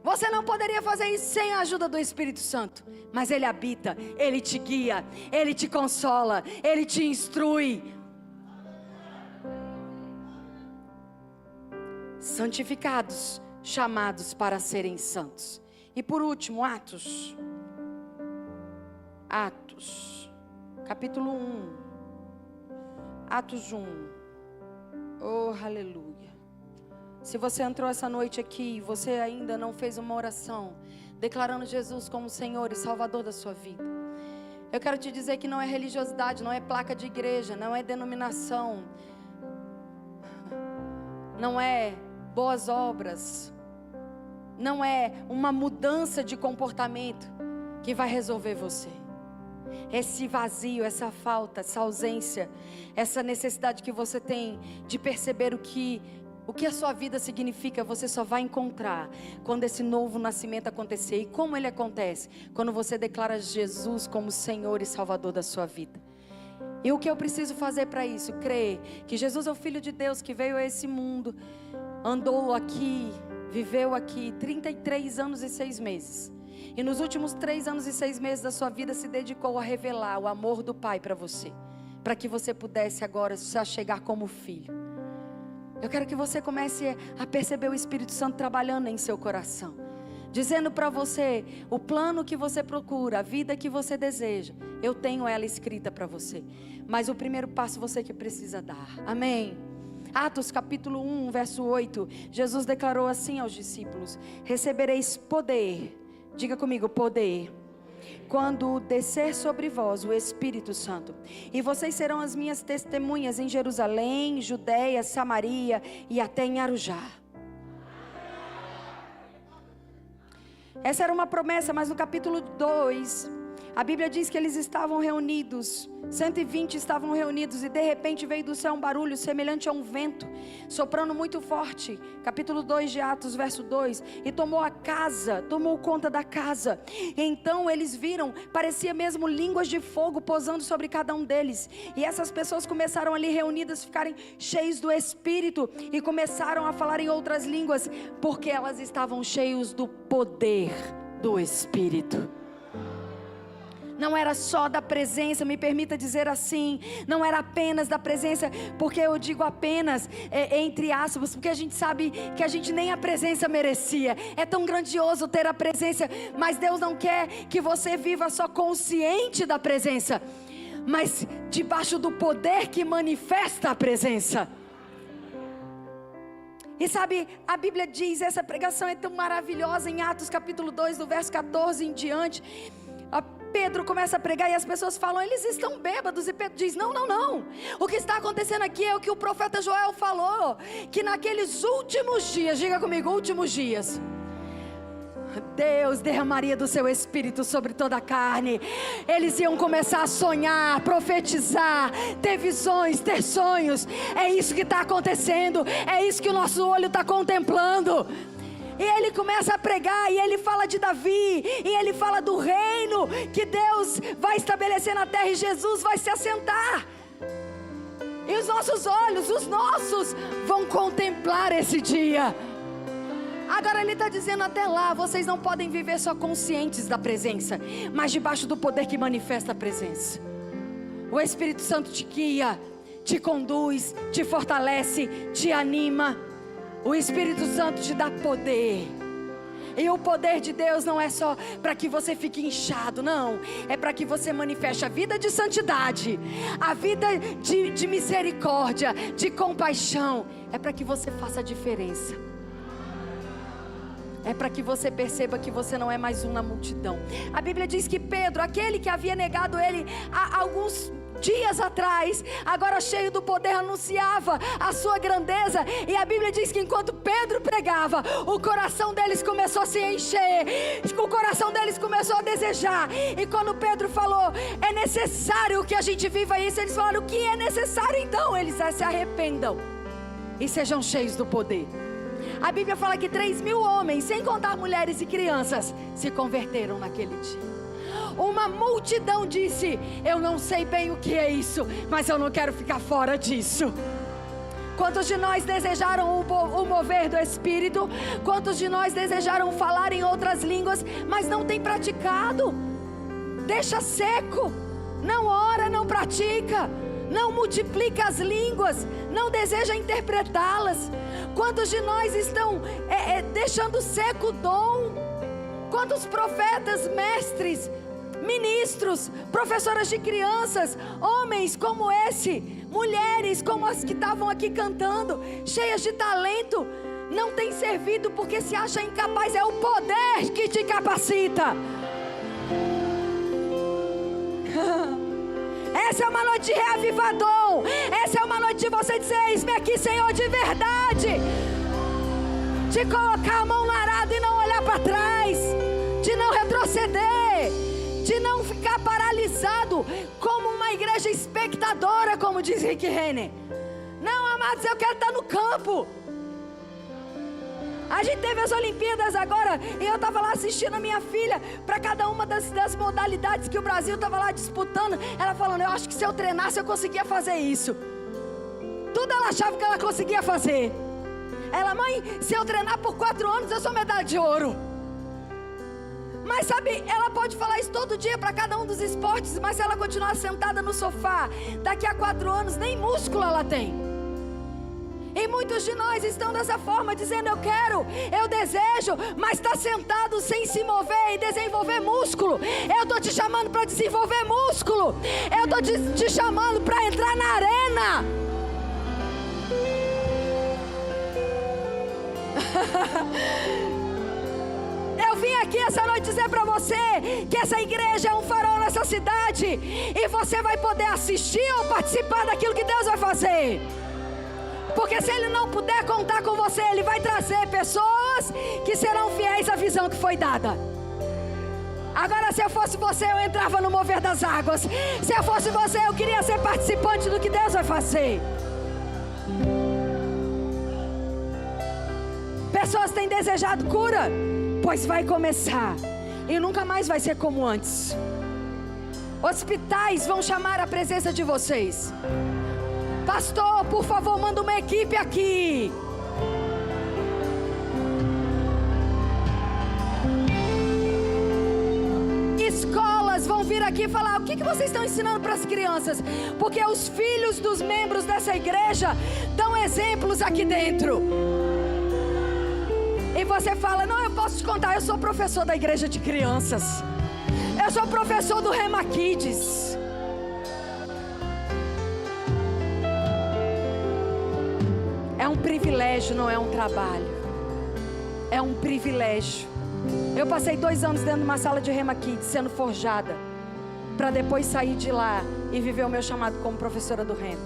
Você não poderia fazer isso sem a ajuda do Espírito Santo. Mas Ele habita, Ele te guia, Ele te consola, Ele te instrui. Santificados, chamados para serem santos. E por último, Atos, capítulo 1. Atos 1. Oh, aleluia. Se você entrou essa noite aqui e você ainda não fez uma oração declarando Jesus como Senhor e Salvador da sua vida, eu quero te dizer que não é religiosidade, não é placa de igreja, não é denominação, não é boas obras, não é uma mudança de comportamento que vai resolver você. Esse vazio, essa falta, essa ausência, essa necessidade que você tem de perceber o que a sua vida significa, você só vai encontrar quando esse novo nascimento acontecer. E como ele acontece? Quando você declara Jesus como Senhor e Salvador da sua vida. E o que eu preciso fazer para isso? Crer que Jesus é o Filho de Deus que veio a esse mundo, andou aqui, viveu aqui 33 anos e 6 meses. E nos últimos 3 anos e 6 meses da sua vida se dedicou a revelar o amor do Pai para você, para que você pudesse agora se achegar como filho. Eu quero que você comece a perceber o Espírito Santo trabalhando em seu coração, dizendo para você: o plano que você procura, a vida que você deseja, eu tenho ela escrita para você. Mas o primeiro passo você que precisa dar. Amém? Atos capítulo 1, verso 8, Jesus declarou assim aos discípulos: recebereis poder, diga comigo, poder, quando descer sobre vós o Espírito Santo, e vocês serão as minhas testemunhas em Jerusalém, Judeia, Samaria e até em Arujá. Essa era uma promessa, mas no capítulo 2, a Bíblia diz que eles estavam reunidos, 120 estavam reunidos, e de repente veio do céu um barulho semelhante a um vento, soprando muito forte. Capítulo 2 de Atos, verso 2. E tomou conta da casa. Então eles viram, parecia mesmo línguas de fogo posando sobre cada um deles. E essas pessoas começaram ali reunidas, ficarem cheios do Espírito, e começaram a falar em outras línguas, porque elas estavam cheios do poder do Espírito. Não era só da presença, me permita dizer assim, não era apenas da presença, porque eu digo apenas, entre aspas, porque a gente sabe que a gente nem a presença merecia. É tão grandioso ter a presença, mas Deus não quer que você viva só consciente da presença. mas debaixo do poder que manifesta a presença. E sabe, a Bíblia diz, essa pregação é tão maravilhosa, em Atos capítulo 2, do verso 14 em diante, Pedro começa a pregar e as pessoas falam, eles estão bêbados, e Pedro diz, não, o que está acontecendo aqui é o que o profeta Joel falou, que naqueles últimos dias, diga comigo, últimos dias, Deus derramaria do seu Espírito sobre toda a carne. Eles iam começar a sonhar, profetizar, ter visões, ter sonhos. É isso que está acontecendo, é isso que o nosso olho está contemplando. E ele começa a pregar, e ele fala de Davi, e ele fala do reino que Deus vai estabelecer na terra, e Jesus vai se assentar. E os nossos olhos, os nossos, vão contemplar esse dia. Agora ele está dizendo, até lá, vocês não podem viver só conscientes da presença, mas debaixo do poder que manifesta a presença. O Espírito Santo te guia, te conduz, te fortalece, te anima. O Espírito Santo te dá poder. E o poder de Deus não é só para que você fique inchado, não. É para que você manifeste a vida de santidade, a vida de misericórdia, de compaixão. É para que você faça a diferença. É para que você perceba que você não é mais um na multidão. A Bíblia diz que Pedro, aquele que havia negado ele há alguns dias atrás, agora cheio do poder, anunciava a sua grandeza. E a Bíblia diz que enquanto Pedro pregava, o coração deles começou a se encher, o coração deles começou a desejar. E quando Pedro falou, é necessário que a gente viva isso, eles falaram, o que é necessário então? Eles se arrependam e sejam cheios do poder. A Bíblia fala que 3.000 homens, sem contar mulheres e crianças, se converteram naquele dia. Uma multidão disse, eu não sei bem o que é isso, mas eu não quero ficar fora disso. Quantos de nós desejaram o mover do Espírito? Quantos de nós desejaram falar em outras línguas, mas não tem praticado? Deixa seco, não ora, não pratica, não multiplica as línguas, não deseja interpretá-las. Quantos de nós estão deixando seco o dom? Quantos profetas, mestres, ministros, professoras de crianças, homens como esse, mulheres como as que estavam aqui cantando, cheias de talento, não tem servido porque se acha incapaz? É o poder que te capacita. Essa é uma noite de reavivador. Essa é uma noite de você dizer, eis-me aqui, Senhor, de verdade. De colocar a mão no arado e não olhar para trás, de não retroceder, de não ficar paralisado como uma igreja espectadora, como diz Rick Renner. Não, amados, eu quero estar no campo. A gente teve as Olimpíadas agora, e eu estava lá assistindo a minha filha, para cada uma das modalidades que o Brasil estava lá disputando. Ela falando, eu acho que se eu treinasse eu conseguia fazer isso. Tudo ela achava que ela conseguia fazer. Ela, mãe, se eu treinar por 4 anos eu sou medalha de ouro. Mas sabe, ela pode falar isso todo dia para cada um dos esportes, mas se ela continuar sentada no sofá, daqui a 4 anos nem músculo ela tem. E muitos de nós estão dessa forma, dizendo, eu quero, eu desejo, mas está sentado sem se mover e desenvolver músculo. Eu estou te chamando para desenvolver músculo. Eu estou te chamando para entrar na arena. Eu vim aqui essa noite dizer para você que essa igreja é um farol nessa cidade, e você vai poder assistir ou participar daquilo que Deus vai fazer. Porque se Ele não puder contar com você, Ele vai trazer pessoas que serão fiéis à visão que foi dada. Agora, se eu fosse você, eu entrava no mover das águas. Se eu fosse você, eu queria ser participante do que Deus vai fazer. Pessoas têm desejado cura, pois vai começar, e nunca mais vai ser como antes. Hospitais vão chamar a presença de vocês. Pastor, por favor, manda uma equipe aqui. Escolas vão vir aqui e falar, o que vocês estão ensinando para as crianças? Porque os filhos dos membros dessa igreja dão exemplos aqui dentro. E você fala, não, eu posso te contar, eu sou professor da igreja de crianças. Eu sou professor do Rema Kids. privilégio não é um trabalho, é um privilégio. Eu passei 2 anos dentro de uma sala de Rema Kids, sendo forjada, para depois sair de lá e viver o meu chamado como professora do Rema.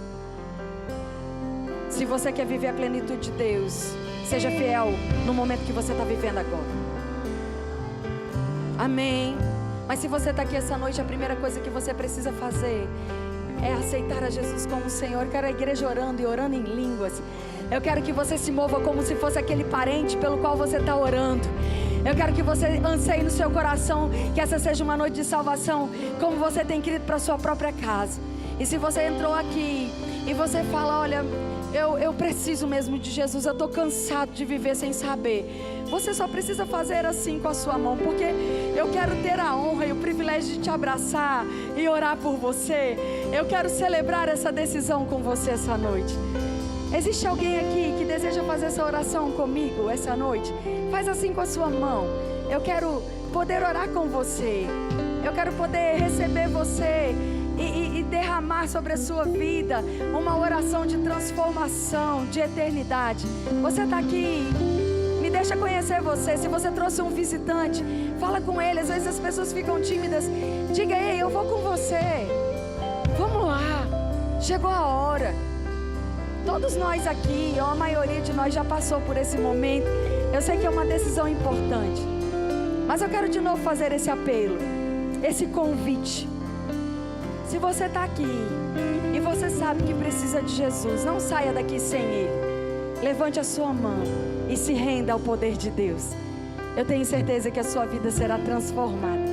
Se você quer viver a plenitude de Deus, seja fiel no momento que você está vivendo agora. Amém. Mas se você está aqui essa noite, a primeira coisa que você precisa fazer é aceitar a Jesus como Senhor. Eu quero a igreja orando e orando em línguas. Eu quero que você se mova como se fosse aquele parente pelo qual você está orando. Eu quero que você anseie no seu coração que essa seja uma noite de salvação, como você tem querido para a sua própria casa. E se você entrou aqui e você fala, olha, eu preciso mesmo de Jesus, eu estou cansado de viver sem saber. Você só precisa fazer assim com a sua mão, porque eu quero ter a honra e o privilégio de te abraçar e orar por você. Eu quero celebrar essa decisão com você essa noite. Existe alguém aqui que deseja fazer essa oração comigo essa noite? Faz assim com a sua mão. Eu quero poder orar com você. Eu quero poder receber você e derramar sobre a sua vida uma oração de transformação, de eternidade. Você está aqui, me deixa conhecer você. Se você trouxe um visitante, fala com ele. Às vezes as pessoas ficam tímidas. Diga, ei, eu vou com você. Vamos lá, chegou a hora. Todos nós aqui, ou a maioria de nós já passou por esse momento. Eu sei que é uma decisão importante, mas eu quero de novo fazer esse apelo, esse convite. Se você está aqui e você sabe que precisa de Jesus, não saia daqui sem Ele. Levante a sua mão e se renda ao poder de Deus. Eu tenho certeza que a sua vida será transformada.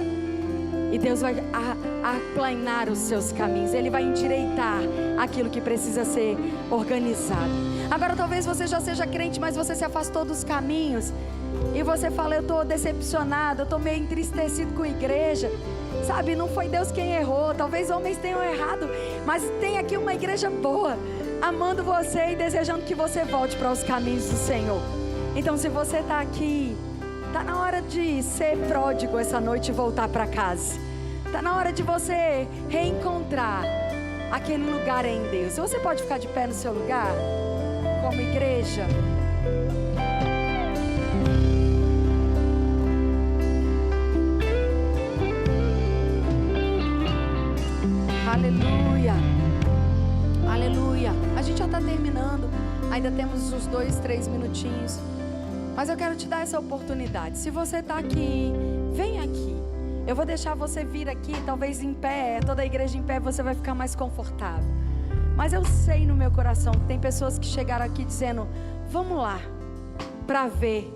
E Deus vai aplanar os seus caminhos. Ele vai endireitar aquilo que precisa ser organizado. Agora talvez você já seja crente, mas você se afastou dos caminhos. E você fala, eu estou decepcionado, eu estou meio entristecido com a igreja. Sabe, não foi Deus quem errou. Talvez homens tenham errado, mas tem aqui uma igreja boa, amando você e desejando que você volte para os caminhos do Senhor. Então se você está aqui, está na hora de ser pródigo essa noite e voltar para casa. Está na hora de você reencontrar aquele lugar em Deus. Você pode ficar de pé no seu lugar, como igreja. Aleluia. Aleluia. A gente já está terminando. Ainda temos uns 2, 3 minutinhos. Mas eu quero te dar essa oportunidade. Se você está aqui, vem aqui. Eu vou deixar você vir aqui, talvez em pé. Toda a igreja em pé, você vai ficar mais confortável. Mas eu sei no meu coração que tem pessoas que chegaram aqui dizendo, vamos lá, para ver.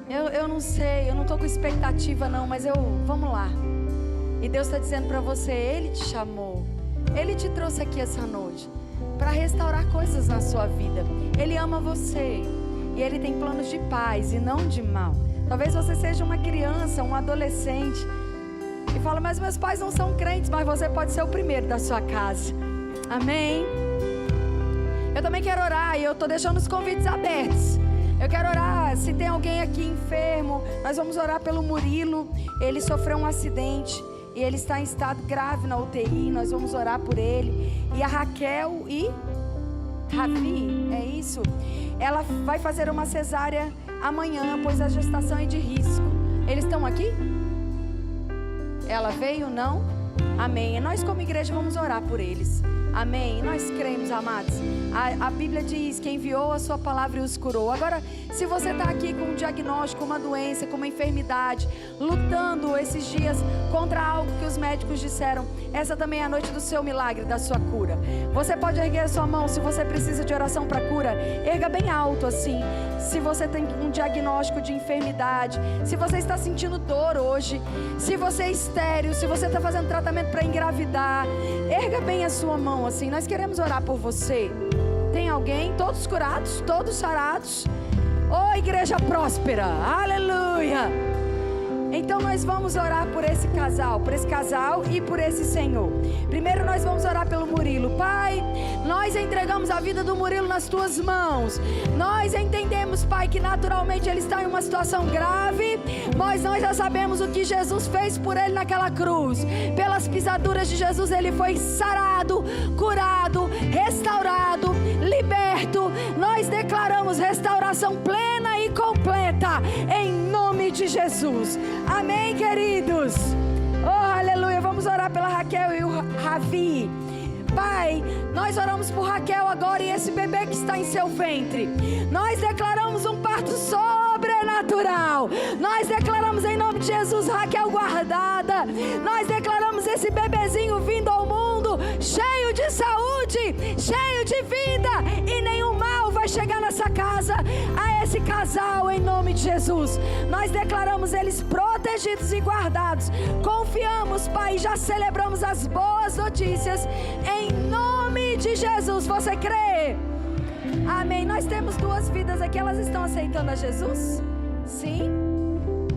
Eu não sei, eu não estou com expectativa não, mas vamos lá. E Deus está dizendo para você, Ele te chamou. Ele te trouxe aqui essa noite para restaurar coisas na sua vida. Ele ama você. E Ele tem planos de paz e não de mal. Talvez você seja uma criança, um adolescente e fala, mas meus pais não são crentes. Mas você pode ser o primeiro da sua casa. Amém? Eu também quero orar e eu estou deixando os convites abertos. Eu quero orar, se tem alguém aqui enfermo, nós vamos orar pelo Murilo. Ele sofreu um acidente e ele está em estado grave na UTI. Nós vamos orar por ele. E a Raquel e Ravi, é isso? Ela vai fazer uma cesárea amanhã, pois a gestação é de risco. Eles estão aqui? Ela veio, não? Amém. E nós como igreja vamos orar por eles. Amém. E nós cremos, amados. A Bíblia diz que enviou a sua palavra e os curou. Agora, se você está aqui com um diagnóstico, uma doença, com uma enfermidade, lutando esses dias contra algo que os médicos disseram, essa também é a noite do seu milagre, da sua cura. Você pode erguer a sua mão se você precisa de oração para cura. Erga bem alto assim. Se você tem um diagnóstico de enfermidade, se você está sentindo dor hoje, se você é estéril, se você está fazendo tratamento para engravidar, erga bem a sua mão assim. Nós queremos orar por você. Tem alguém? Todos curados? Todos sarados? Oh, igreja próspera, aleluia. Então nós vamos orar por esse casal e por esse senhor. Primeiro nós vamos orar pelo Murilo. Pai, nós entregamos a vida do Murilo nas tuas mãos. Nós entendemos, Pai, que naturalmente ele está em uma situação grave, mas nós já sabemos o que Jesus fez por ele naquela cruz. Pelas pisaduras de Jesus ele foi sarado, curado, restaurado, liberado. liberto. Nós declaramos restauração plena e completa, em nome de Jesus. Amém, queridos? Oh, aleluia. Vamos orar pela Raquel e o Ravi. Pai, nós oramos por Raquel agora e esse bebê que está em seu ventre. Nós declaramos um parto sobrenatural. Nós declaramos em nome de Jesus Raquel guardada. Nós declaramos esse bebezinho vindo ao mundo cheio de saúde, cheio de vida, e nenhum mal vai chegar nessa casa, a esse casal, em nome de Jesus. Nós declaramos eles protegidos e guardados. Confiamos, Pai, e já celebramos as boas notícias em nome de Jesus. Você crê? Amém. Nós temos 2 vidas aqui, elas estão aceitando a Jesus? Sim?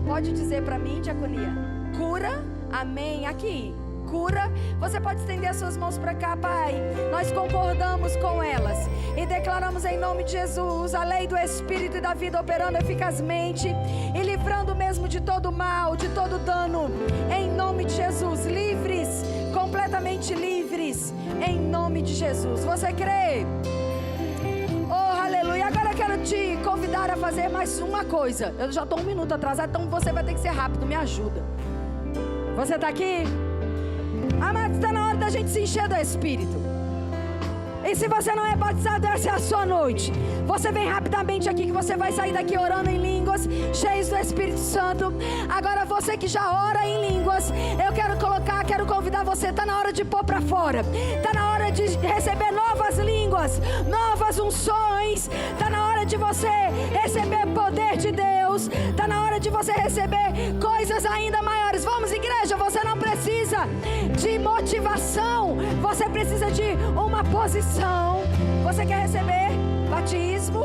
Pode dizer para mim, diaconia? Cura? Amém. Aqui. Cura. Você pode estender as suas mãos para cá, Pai. Nós concordamos com elas e declaramos em nome de Jesus a lei do Espírito e da vida operando eficazmente e livrando mesmo de todo mal, de todo dano, em nome de Jesus. Livres, completamente livres, em nome de Jesus. Você crê? Oh, aleluia. Agora eu quero te convidar a fazer mais uma coisa. Eu já estou 1 minuto atrasado, então você vai ter que ser rápido. Me ajuda. Você está aqui? Amados, está na hora da gente se encher do Espírito. E se você não é batizado, essa é a sua noite. Você vem rapidamente aqui, que você vai sair daqui orando em línguas, cheios do Espírito Santo. Agora você que já ora em línguas, eu quero convidar você. Está na hora de pôr para fora. Está na hora de receber novas línguas, novas unções. Está na hora de você receber poder de Deus. Está na hora de você receber coisas ainda maiores. Vamos, igreja, você não precisa de motivação, você precisa de uma posição. Você quer receber batismo?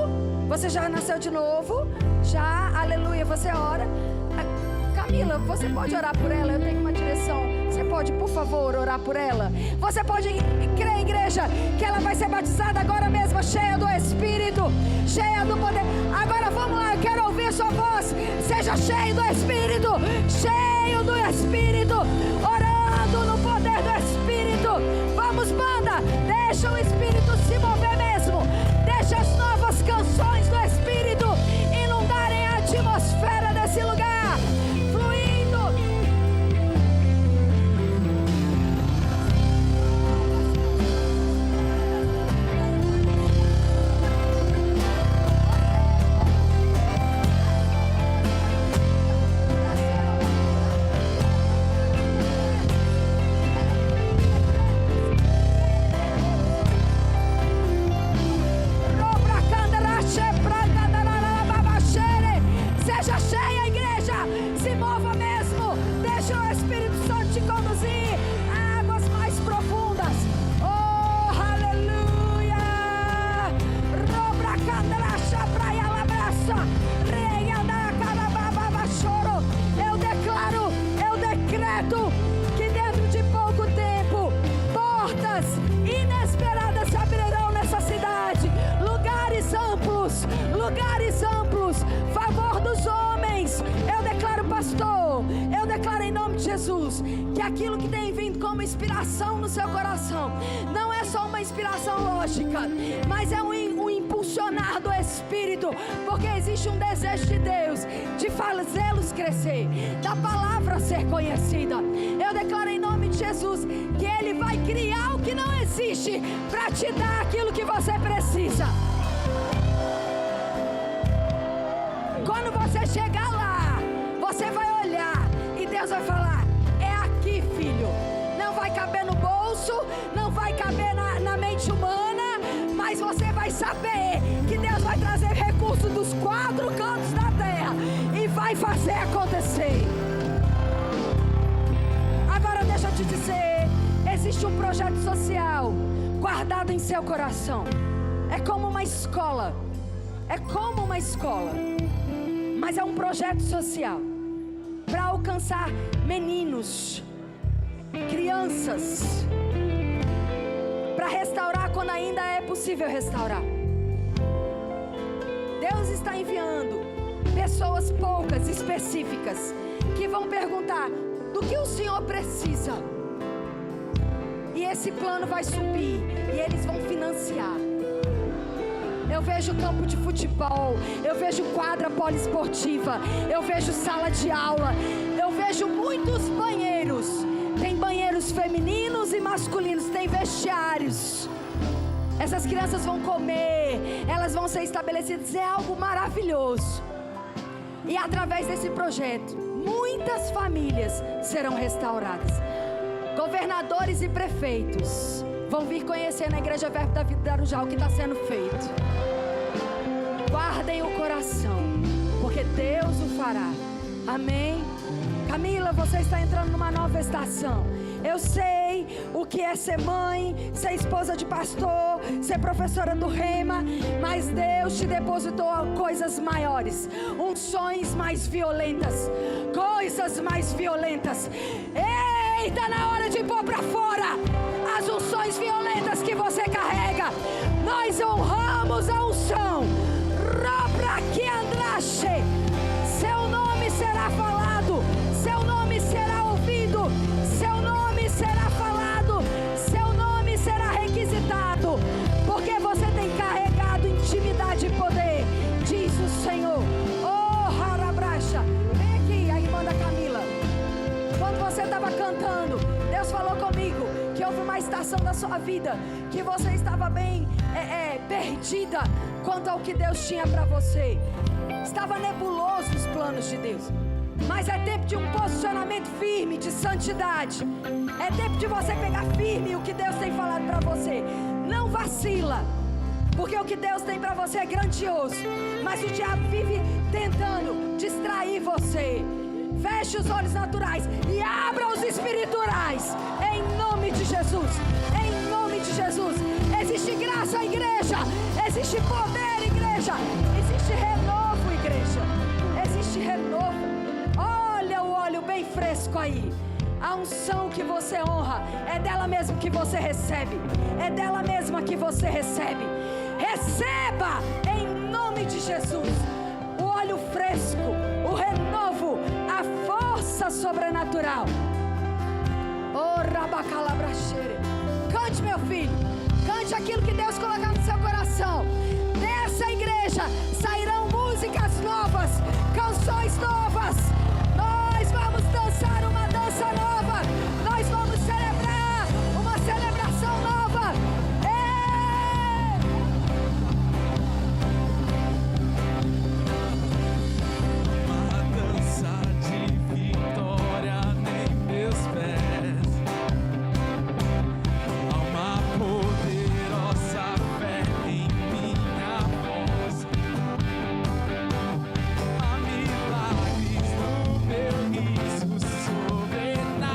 Você já nasceu de novo? Já, aleluia, você ora. Camila, você pode orar por ela? Eu tenho uma direção. Você pode, por favor, orar por ela? Você pode crer, igreja, que ela vai ser batizada agora mesmo, cheia do Espírito, cheia do poder. Agora vamos lá, eu quero ouvir sua voz. Seja cheio do Espírito, cheio do Espírito, orando no poder do Espírito. Vamos, banda, deixa o Espírito se mover mesmo. Deixa as novas canções do Espírito inundarem a atmosfera desse lugar, fluindo. Seja cheia, igreja, se mova mesmo, deixa o Espírito Santo te conduzir a águas mais profundas. Oh, aleluia! Eu decreto que dentro de pouco tempo, portas inesperadas se abrirão nessa cidade, lugares amplos, favor dos homens. Eu declaro, pastor, eu declaro em nome de Jesus, que aquilo que tem vindo como inspiração no seu coração, não é só uma inspiração lógica, mas é um impulsionar do Espírito, porque existe um desejo de Deus, de fazê-los crescer, da palavra ser conhecida. Eu declaro em nome de Jesus, que Ele vai criar o que não existe, para te dar aquilo que você precisa. Quando você chegar lá, você vai olhar e Deus vai falar: é aqui, filho. Não vai caber no bolso, não vai caber na mente humana, mas você vai saber que Deus vai trazer recursos dos 4 cantos da terra e vai fazer acontecer. Agora deixa eu te dizer, existe um projeto social guardado em seu coração. É como uma escola. Mas é um projeto social para alcançar meninos, crianças, para restaurar quando ainda é possível restaurar. Deus está enviando pessoas poucas, específicas, que vão perguntar: do que o Senhor precisa? E esse plano vai subir e eles vão financiar. Eu vejo campo de futebol, eu vejo quadra poliesportiva, eu vejo sala de aula, eu vejo muitos banheiros. Tem banheiros femininos e masculinos, tem vestiários. Essas crianças vão comer, elas vão ser estabelecidas, é algo maravilhoso. E através desse projeto, muitas famílias serão restauradas. Governadores e prefeitos vão vir conhecer na Igreja Verbo da Vida de Arujá o que está sendo feito. Guardem o coração, porque Deus o fará. Amém? Camila, você está entrando numa nova estação. Eu sei o que é ser mãe, ser esposa de pastor, ser professora do Rema, mas Deus te depositou coisas maiores, unções mais violentas, coisas mais violentas. Eita, na hora de pôr para fora as unções violentas que você carrega. Nós honramos a unção. Seu nome será falado, seu nome será ouvido, seu nome será falado, seu nome será requisitado, porque você tem carregado intimidade e poder, diz o Senhor. Oh, Harabracha, vem aqui, a irmã da Camila. Quando você estava cantando, Deus falou comigo que houve uma estação da sua vida que você estava bem perdida quanto ao que Deus tinha para você. Estava nebuloso os planos de Deus, mas é tempo de um posicionamento firme de santidade. É tempo de você pegar firme o que Deus tem falado para você. Não vacila, porque o que Deus tem para você é grandioso, mas o diabo vive tentando distrair você. Feche os olhos naturais e abra os espirituais, em nome de Jesus. Em nome de Jesus. Existe graça, igreja. Existe poder, igreja. Existe renovo, igreja. Existe renovo. Olha o óleo bem fresco aí. A unção que você honra é dela mesma que você recebe. É dela mesma que você recebe. Receba em nome de Jesus o óleo fresco, o renovo, a força sobrenatural. Oh, Rabacalabraxere. Cante, meu filho. Cante aquilo que Deus colocar no seu coração. Dessa igreja sairão músicas novas, canções novas. Nós vamos dançar uma dança nova. Nós vamos celebrar uma celebração nova. Uma dança de vitória nem meus pés. Há uma poderosa fé em minha voz. Há milagres no meu riso sobrenatural.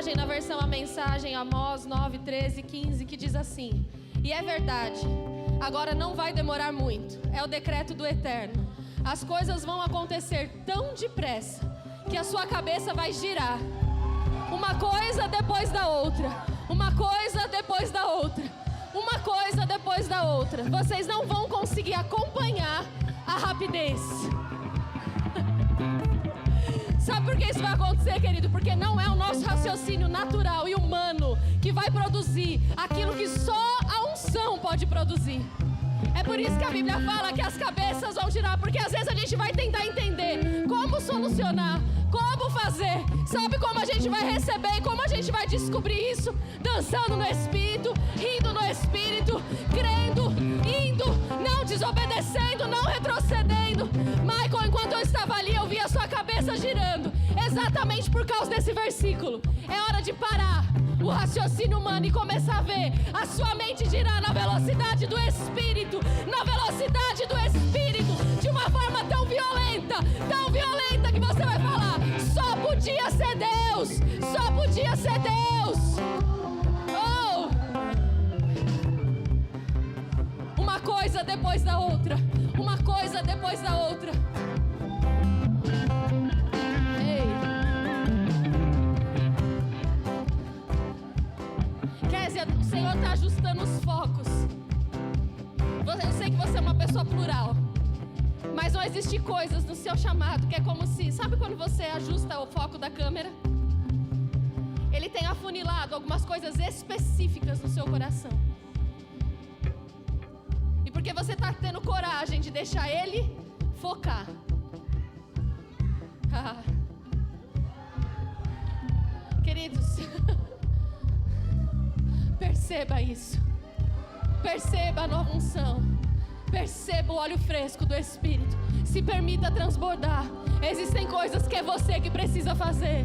passagem na versão A Mensagem, Amós 9, 13, 15, que diz assim: e é verdade, agora não vai demorar muito, é o decreto do Eterno. As coisas vão acontecer tão depressa que a sua cabeça vai girar. Uma coisa depois da outra, uma coisa depois da outra, uma coisa depois da outra. Vocês não vão conseguir acompanhar a rapidez. Sabe por que isso vai acontecer, querido? Porque não é o nosso raciocínio natural e humano que vai produzir aquilo que só a unção pode produzir. É por isso que a Bíblia fala que as cabeças vão girar, porque às vezes a gente vai tentar entender como solucionar, como fazer. Sabe como a gente vai receber e como a gente vai descobrir isso? Dançando no Espírito, rindo no Espírito, crendo, indo, não desobedecendo, não retrocedendo. Michael, enquanto eu estava ali, eu vi a sua cabeça girando, exatamente por causa desse versículo. É hora de parar o raciocínio humano e começar a ver a sua mente girar na velocidade do Espírito, na velocidade do Espírito, de uma forma tão violenta que você vai falar: só podia ser Deus, só podia ser Deus. Oh! Uma coisa depois da outra, uma coisa depois da outra. Ei! Kézia, o Senhor está ajustando os focos. Eu sei que você é uma pessoa plural, mas não existe coisas no seu chamado que é como se... Sabe quando você ajusta o foco da câmera? Ele tem afunilado algumas coisas específicas no seu coração. E porque você está tendo coragem de deixar ele focar. Queridos, perceba isso. Perceba a nova unção. Perceba o óleo fresco do Espírito. Se permita transbordar. Existem coisas que é você que precisa fazer.